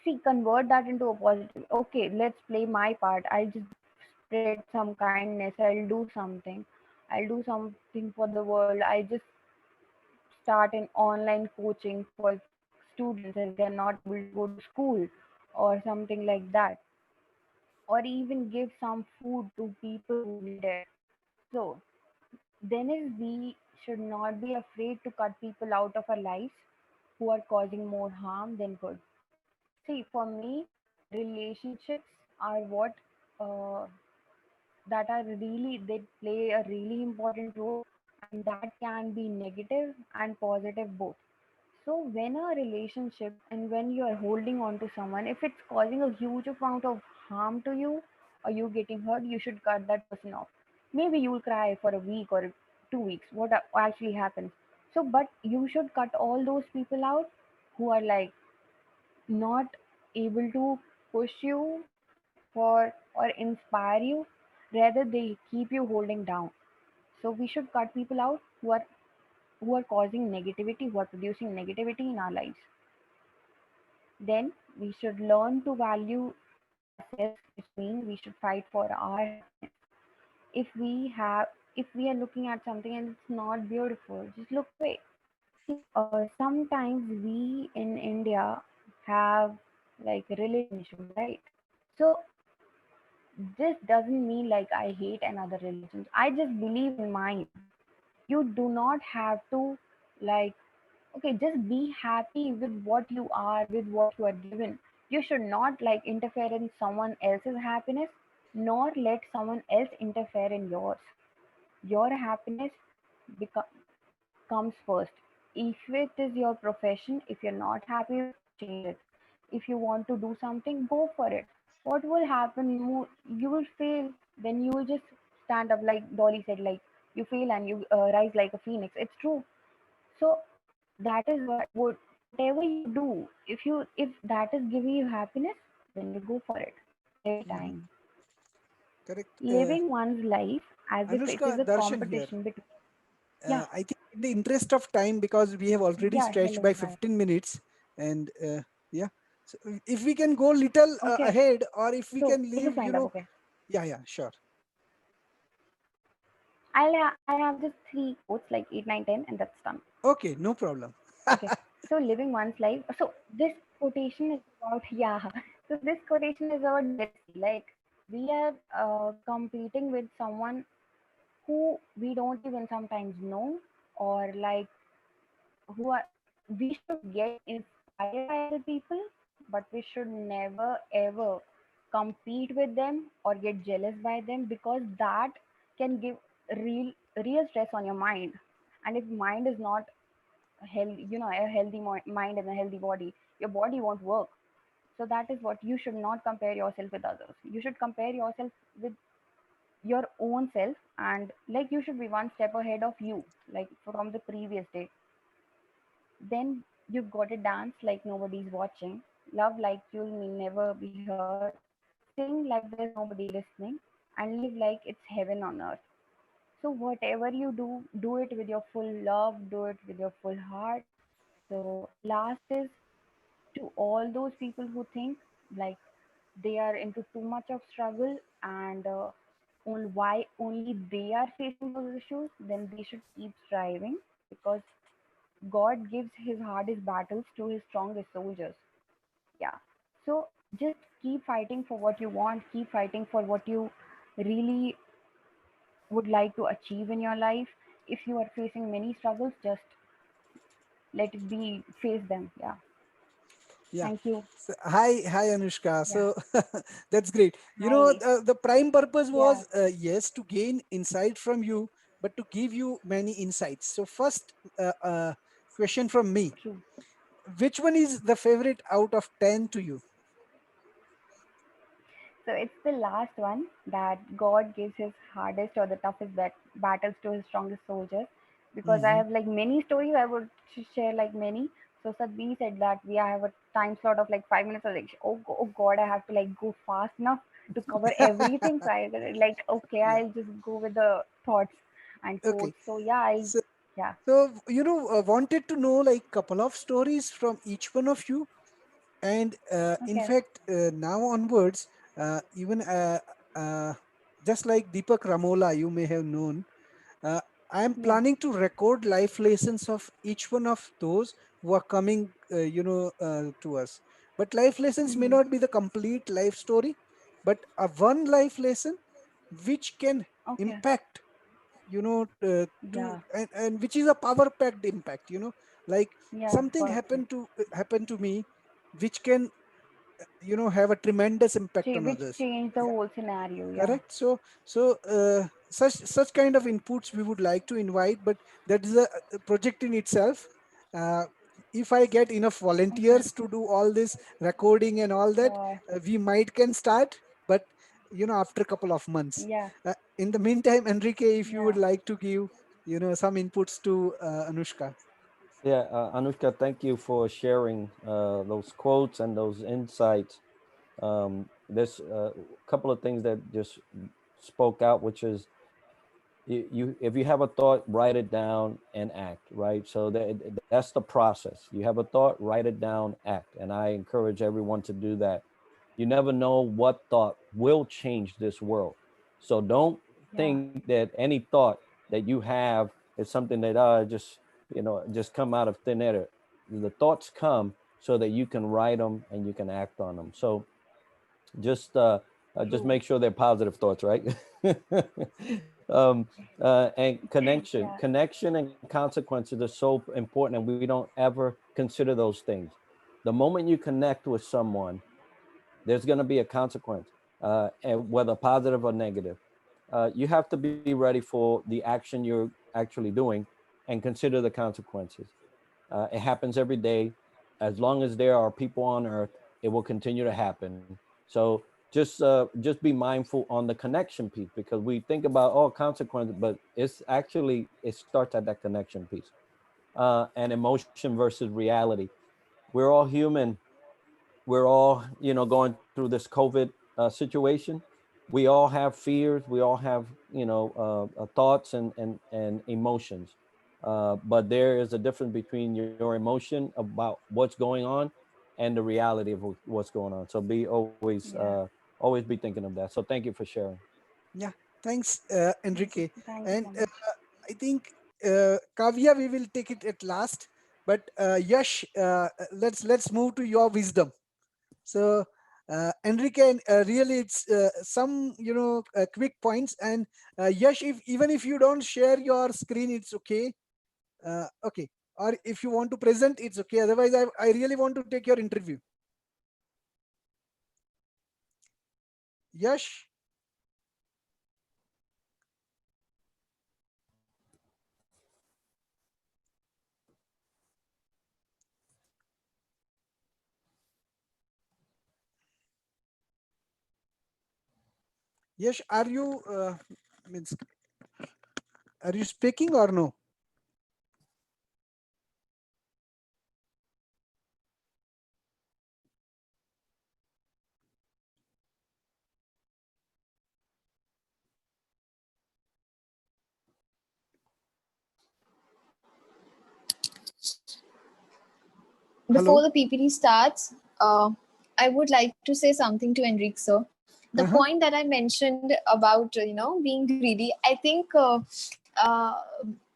see, convert that into a positive. Okay, let's play my part. I'll just spread some kindness. I'll do something. I'll do something for the world. I just start an online coaching for students as they're not able to go to school or something like that, or even give some food to people who need it. So then is we should not be afraid to cut people out of our lives who are causing more harm than good. See, for me, relationships are what uh, that are really, they play a really important role, and that can be negative and positive both. So when a relationship and when you are holding on to someone, if it's causing a huge amount of harm to you or you getting hurt, you should cut that person off. Maybe you will cry for a week or 2 weeks, what actually happens. So, but you should cut all those people out who are like not able to push you for or inspire you, rather they keep you holding down. So we should cut people out who are causing negativity, who are producing negativity in our lives. Then we should learn to value ourselves, which means we should fight for our happiness. If we are looking at something and it's not beautiful, just look away. See, sometimes we in India have like religion issues, right? So this doesn't mean like I hate another religion. I just believe in mine. You do not have to like, okay, just be happy with what you are, with what you are given. You should not like interfere in someone else's happiness, nor let someone else interfere in yours. Your happiness beco- comes first. If it is your profession, if you're not happy with it, change it. If you want to do something, go for it. What will happen? You will fail. Then you will just stand up, like Dolly said, like you fail and you rise like a phoenix. It's true. So that is what whatever you do, if that is giving you happiness, then you go for it every Mhm. time. Correct. Living one's life as if it is Anushka, a Darshan here. competition between, yeah, I think in the interest of time, because we have already yeah, stretched hello, by hi. 15 minutes, and yeah, so if we can go little Okay, ahead, or if we so can can you leave, find up? Okay, yeah, yeah, sure. I have just three quotes like 8, 9, 10, and that's done. Okay, no problem. Okay, so living one's life. So this quotation is about yeah. So this quotation is about jealousy. Like we are competing with someone who we don't even sometimes know, or like who are, we should get inspired by other people, but we should never ever compete with them or get jealous by them, because that can give real real stress on your mind. And if mind is not healthy, a healthy mind and a healthy body, your body won't work. So that is what you should not compare yourself with others. You should compare yourself with your own self, and like you should be one step ahead of you, like from the previous day. Then you've got to dance like nobody's watching. love like you'll never be heard, sing like there's nobody listening, and live like it's heaven on earth. So whatever you do, do it with your full love, do it with your full heart. So last is to all those people who think like they are into too much of struggle and on why only they are facing those issues, then they should keep striving because God gives his hardest battles to his strongest soldiers. Yeah. So just keep fighting for what you want, keep fighting for what you really would like to achieve in your life. If you are facing many struggles, just let it be, face them. Yeah. Yeah. Thank you. So, hi, Anushka. Yeah. So that's great. Hi. The prime purpose Yeah. was yes to gain insight from you, but to give you many insights. So first question from me: True. which one is the favorite out of 10 to you? So it's the last one that God gives his hardest or the toughest battles to his strongest soldiers. Because I Hmm. have like many stories, I would share like many. So Sadhvi said that we have a time slot of like 5 minutes. I was like, oh God, I have to like go fast enough to cover everything. So I like, okay, Yeah. I'll just go with the thoughts and Okay. quotes. So yeah, I So, yeah, wanted to know like couple of stories from each one of you, and in okay, fact now onwards, even just like Deepak Ramola, you may have known, uh, I am yeah, planning to record life lessons of each one of those who are coming to us. But life lessons may hmm, not be the complete life story, but a one life lesson which can okay, impact, yeah, and which is a power packed impact, like yeah, something perfect. happened to me which can have a tremendous impact on Which others. changed the Yeah, whole scenario. Yeah, correct. So such kind of inputs we would like to invite, but that is a project in itself. uh, if I get enough okay, volunteers to do all this recording and all that, sure. we might can start, but after a couple of months. Yeah, In the meantime, Enrique, if you would yeah, like to give some inputs to Anushka. Yeah, Anushka, thank you for sharing those quotes and those insights. There's a couple of things that just spoke out, which is you if you have a thought, write it down and act, right? So that's the process. You have a thought, write it down, act, and I encourage everyone to do that. You never know what thought will change this world. So don't yeah, think that any thought that you have is something that just just come out of thin air. The thoughts come so that you can write them and you can act on them. So just uh, just true. make sure they're positive thoughts, right? um, and Yeah, connection and consequences are so important, and we don't ever consider those things. The moment you connect with someone, there's going to be a consequence, and whether positive or negative. You have to be ready for the action you're actually doing, and consider the consequences. It happens every day. As long as there are people on earth, it will continue to happen. So just be mindful on the connection piece, because we think about all consequences, but it starts at that connection piece. And emotion versus reality. We're all human. We're all going through this COVID situation. We all have fears. We all have thoughts and emotions. But there is a difference between your emotion about what's going on and the reality of what's going on. So be yeah. always be thinking of that. So thank you for sharing. Yeah, thanks, Enrique. Thank you And so much. I think Kavya, we will take it at last. But Yash, let's move to your wisdom. So Enrique, really, it's some quick points. And Yash, if even if you don't share your screen, it's okay. Okay, or if you want to present, it's okay. Otherwise, I really want to take your interview. Yash, Yash, means are you speaking or no? Hello. before the PPT starts, I would like to say something to Enrique sir. The Uh-huh. point that I mentioned about being greedy, I think uh,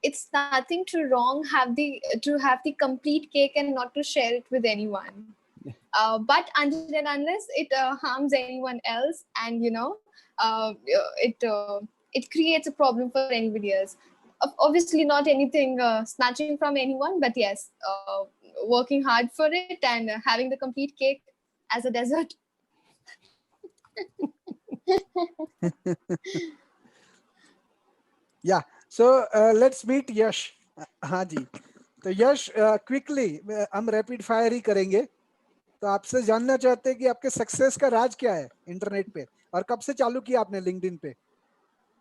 it's nothing to wrong have the complete cake and not to share it with anyone. But until and unless it harms anyone else, and it creates a problem for anybody else. Obviously, not anything snatching from anyone, but yes, working hard for it and having the complete cake as a dessert. Yeah. So let's meet Yash. हाँ जी. तो यश quickly हम rapid fire ही करेंगे. तो आपसे जानना चाहते हैं कि आपके सक्सेस का राज क्या है इंटरनेट पे, और कब से चालू किया आपने लिंक्डइन पे?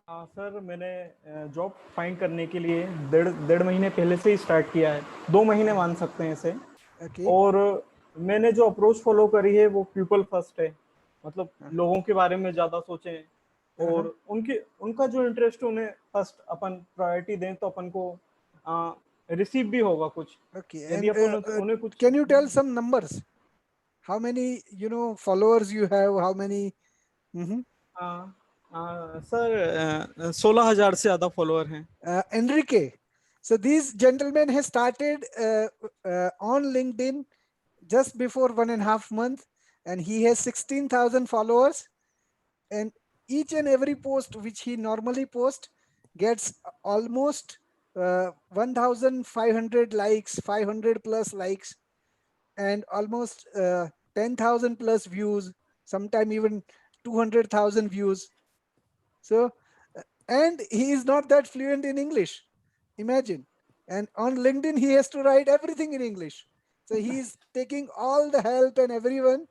हाँ सर, मैंने जॉब फाइंड करने के लिए डेढ़ डेढ़ महीने पहले से ही स्टार्ट किया है, 2 महीने मान सकते हैं इसे. ओके. और मैंने जो अप्रोच फॉलो करी है वो पीपल फर्स्ट है, मतलब लोगों के बारे में ज़्यादा सोचें और उनका जो इंटरेस्ट उन्हें फर्स्ट अपन प्रायोरिटी दें तो अपन को रिसीव भी होगा कुछ. Okay. यदि And अपन उन्हें कुछ can you tell some numbers? How many followers you have? How many? Sir 16,000 से ज़्यादा फॉलोअर हैं. Enrique. So these gentlemen has started on LinkedIn just before 1.5 month, and he has 16,000 followers, and each and every post which he normally posts gets almost 1,500 likes, 500 plus likes, and almost 10,000 plus views, sometime even 200,000 views. So, and he is not that fluent in English. Imagine. And on LinkedIn, he has to write everything in English. So he is taking all the help and everyone,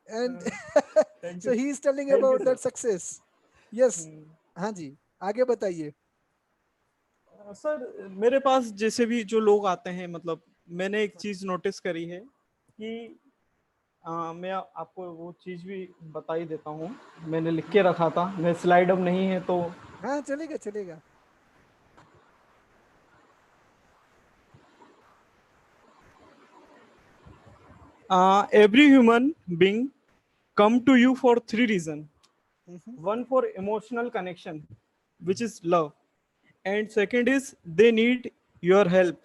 and thank so you. he is telling thank you about that sir. success. Yes. हाँ जी, आगे बताइए. Sir मेरे पास जैसे भी जो लोग आते हैं, मतलब मैंने एक चीज नोटिस करी है कि मैं आपको वो चीज भी बता ही देता हूँ. मैंने लिख के रखा था, मैं स्लाइड अब नहीं है तो. हाँ, चलेगा चलेगा. Every human being come to you for 3 reasons. Mhm, One for emotional connection, which is love, and second is they need your help,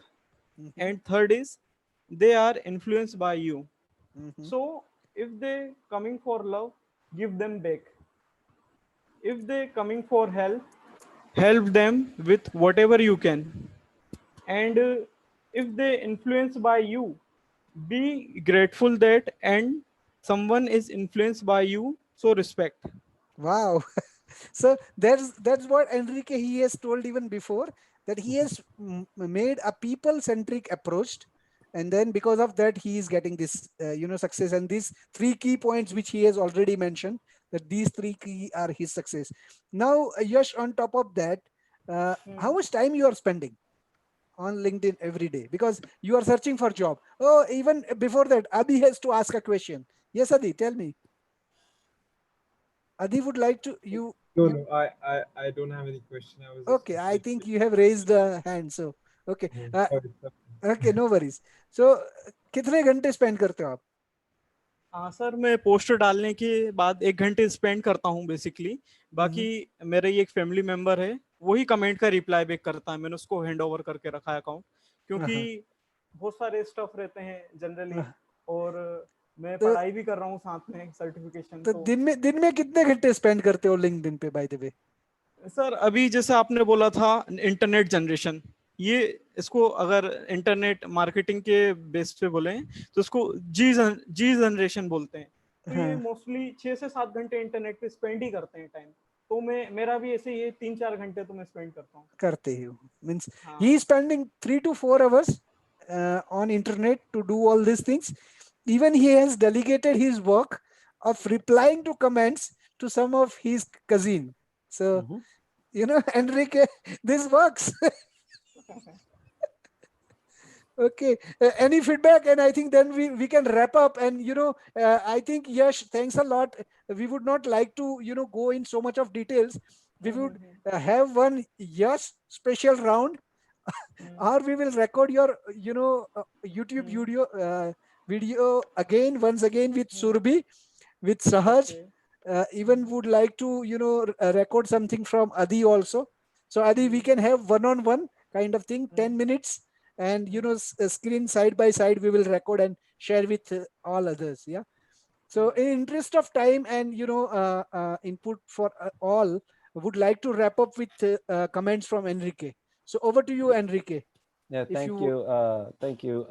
mhm, and third is they are influenced by you. mhm. So if they coming for love, give them back. If they coming for help them with whatever you can. And if they influenced by you, be grateful that and someone is influenced by you, so respect. Wow. So that's what Enrique he has told even before, that he has made a people centric approach, and then because of that he is getting this success, and these three key points which he has already mentioned, that these three key are his success. Now Yash, on top of that, how much time you are spending on LinkedIn every day, because you are searching for job? Oh, even before that, Adi has to ask a question. Yes, Adi, tell me. Adi would like to No, you no, I don't have any question. I was just Okay, I like, think you have raised a hand. So, okay. sorry, sir. Okay, no worries. So, कितने घंटे spend करते हो आप? हाँ sir, मैं post डालने के बाद 1 घंटे स्पेंड करता हूँ बेसिकली. बाकी मेरा ही एक फैमिली मेंबर है, वही कमेंट का रिप्लाई बैक करता है. मैंने उसको हैंड ओवर करके रखा है अकाउंट, क्योंकि हाँ, बहुत सारे स्टफ रहते हैं जनरली. हाँ. और मैं तो पढ़ाई भी कर रहा हूँ साथ में, सर्टिफिकेशन. तो तो दिन में कितने घंटे स्पेंड करते हो लिंक्डइन पे, बाय द वे? सर अभी जैसे आपने बोला था इंटरनेट जनरेशन, ये इसको अगर इंटरनेट मार्केटिंग के बेस पे बोले तो इसको जी जनरेशन बोलते हैं. तो ये हाँ, मोस्टली 6 से 7 घंटे इंटरनेट पे स्पेंड ही करते हैं टाइम. तो मैं मेरा भी ऐसे ये 3-4 घंटे तो मैं स्पेंड करता हूँ. करते हो. Means हाँ. he is spending 3 to 4 hours on internet to do all these things. Even he has delegated his work of replying to comments to some of his cousin. So, Enrique, this works. Okay. Any feedback? And I think then we can wrap up. And I think Yash, thanks a lot. We would not like to go in so much of details. We would have one Yash special round, or we will record your YouTube video video again, once again with Surbi, with Sahaj. Okay. Even would like to, record something from Adi also. So Adi, we can have one-on-one kind of thing, 10 minutes, and screen side by side. We will record and share with all others. Yeah. So in interest of time and input for all, would like to wrap up with comments from Enrique. So over to you, Enrique. Yeah, If thank you you. Thank you.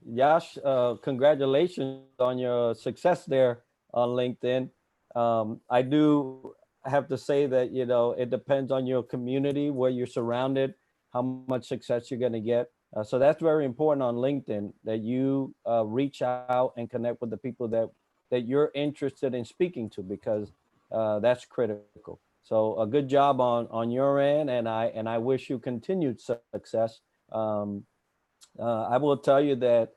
Yash, congratulations on your success there on LinkedIn. I do have to say that, it depends on your community, where you're surrounded, how much success you're going to get. So that's very important on LinkedIn, that you reach out and connect with the people that you're interested in speaking to, because that's critical. So a good job on your end, and I wish you continued success. um, I will tell you that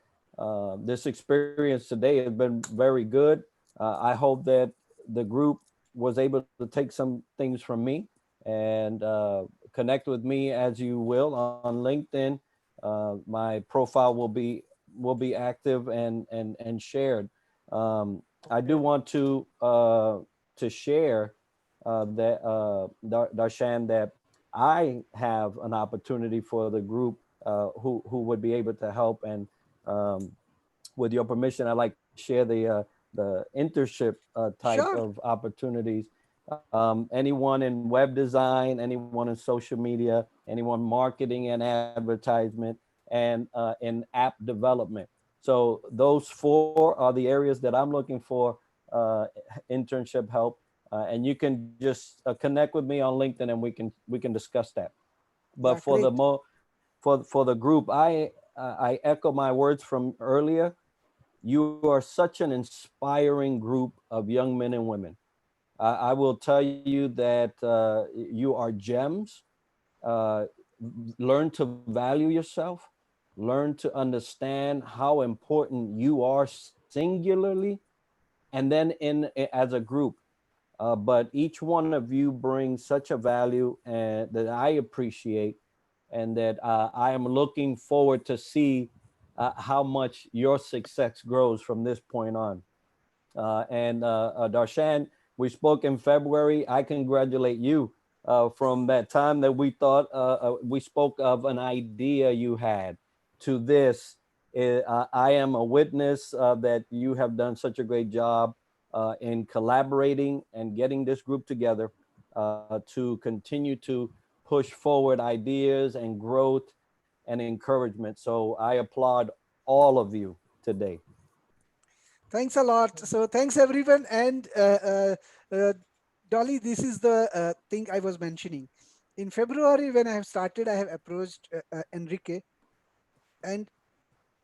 this experience today has been very good. I hope that the group was able to take some things from me and connect with me as you will on LinkedIn. My profile will be active and shared. I do Okay. want to share that Darshan, that I have an opportunity for the group who would be able to help. And um, with your permission, I'd like to share the internship type sure. of opportunities. Anyone in web design, anyone in social media, anyone marketing and advertisement, and in app development. So those four are the areas that I'm looking for uh, internship help. And you can just connect with me on LinkedIn, and we can discuss that. But Yeah, for the great. for the group, I echo my words from earlier. You are such an inspiring group of young men and women. I will tell you that you are gems. Uh, Learn to value yourself. Learn to understand how important you are singularly, and then as a group. But each one of you brings such a value and that I appreciate, and that I am looking forward to see how much your success grows from this point on. And Darshan, we spoke in February. I congratulate you from that time that we thought we spoke of an idea you had to this. I am a witness that you have done such a great job in collaborating and getting this group together to continue to push forward ideas and growth and encouragement. So I applaud all of you today. Thanks a lot. So thanks everyone. And Dolly, this is the thing I was mentioning. In February, when I have started, I have approached Enrique, and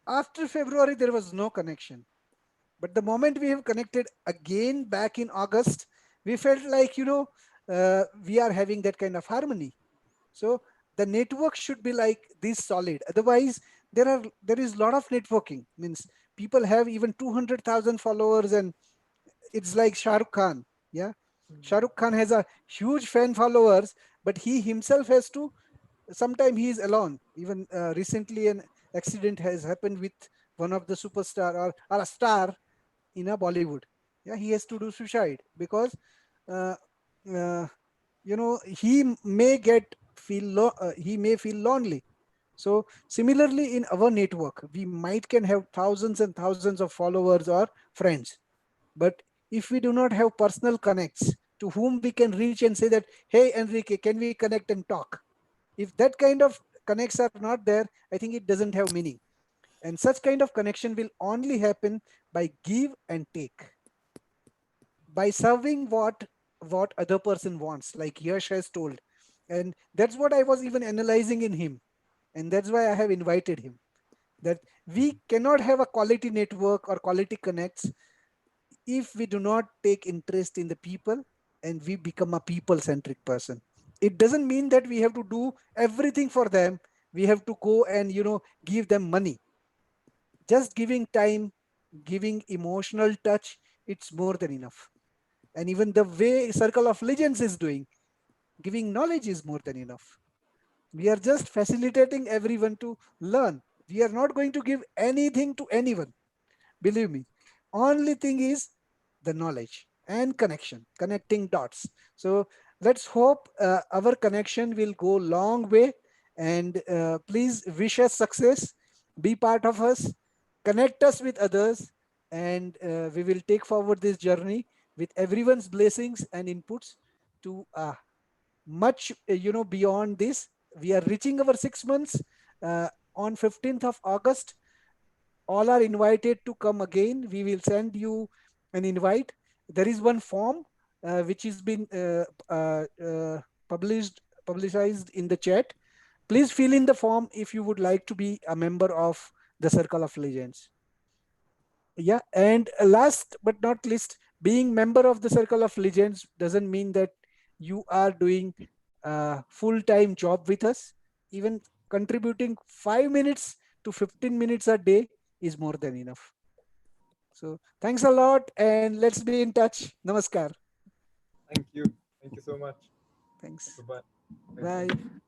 after February, there was no connection. But the moment we have connected again back in August, we felt like, we are having that kind of harmony. So the network should be like this solid. Otherwise, there is a lot of networking. Means people have even 200,000 followers, and it's like Shah Rukh Khan. Yeah. Shah Rukh Khan has a huge fan followers, but he himself has to, sometimes he is alone. Even recently an accident has happened with one of the superstar, or a star in a Bollywood. Yeah, he has to do suicide because uh, uh, he may feel lonely. So similarly, in our network, we might can have thousands and thousands of followers or friends, but if we do not have personal connects to whom we can reach and say that, hey Enrique, can we connect and talk? If that kind of connects are not there, I think it doesn't have meaning. And such kind of connection will only happen by give and take, by serving what other person wants, like Yash has told. And that's what I was even analyzing in him, and that's why I have invited him, that we cannot have a quality network or quality connects if we do not take interest in the people and we become a people centric person. It doesn't mean that we have to do everything for them. We have to go and give them money. Just giving time, giving emotional touch, it's more than enough. And even the way Circle of Legends is doing, giving knowledge is more than enough. We are just facilitating everyone to learn. We are not going to give anything to anyone. Believe me. Only thing is the knowledge and connection, connecting dots. So let's hope our connection will go long way. And please wish us success. Be part of us. Connect us with others, and we will take forward this journey with everyone's blessings and inputs to much beyond this. We are reaching our 6 months on 15th of August. All are invited to come again. We will send you an invite. There is one form which has been publicized in the chat. Please fill in the form if you would like to be a member of the Circle of Legends. Yeah, and last but not least, being member of the Circle of Legends doesn't mean that you are doing a full-time job with us. Even contributing 5 minutes to 15 minutes a day is more than enough. So thanks a lot, and let's be in touch. Namaskar. Thank you. Thank you so much. Thanks. Bye bye. Thank Bye. you.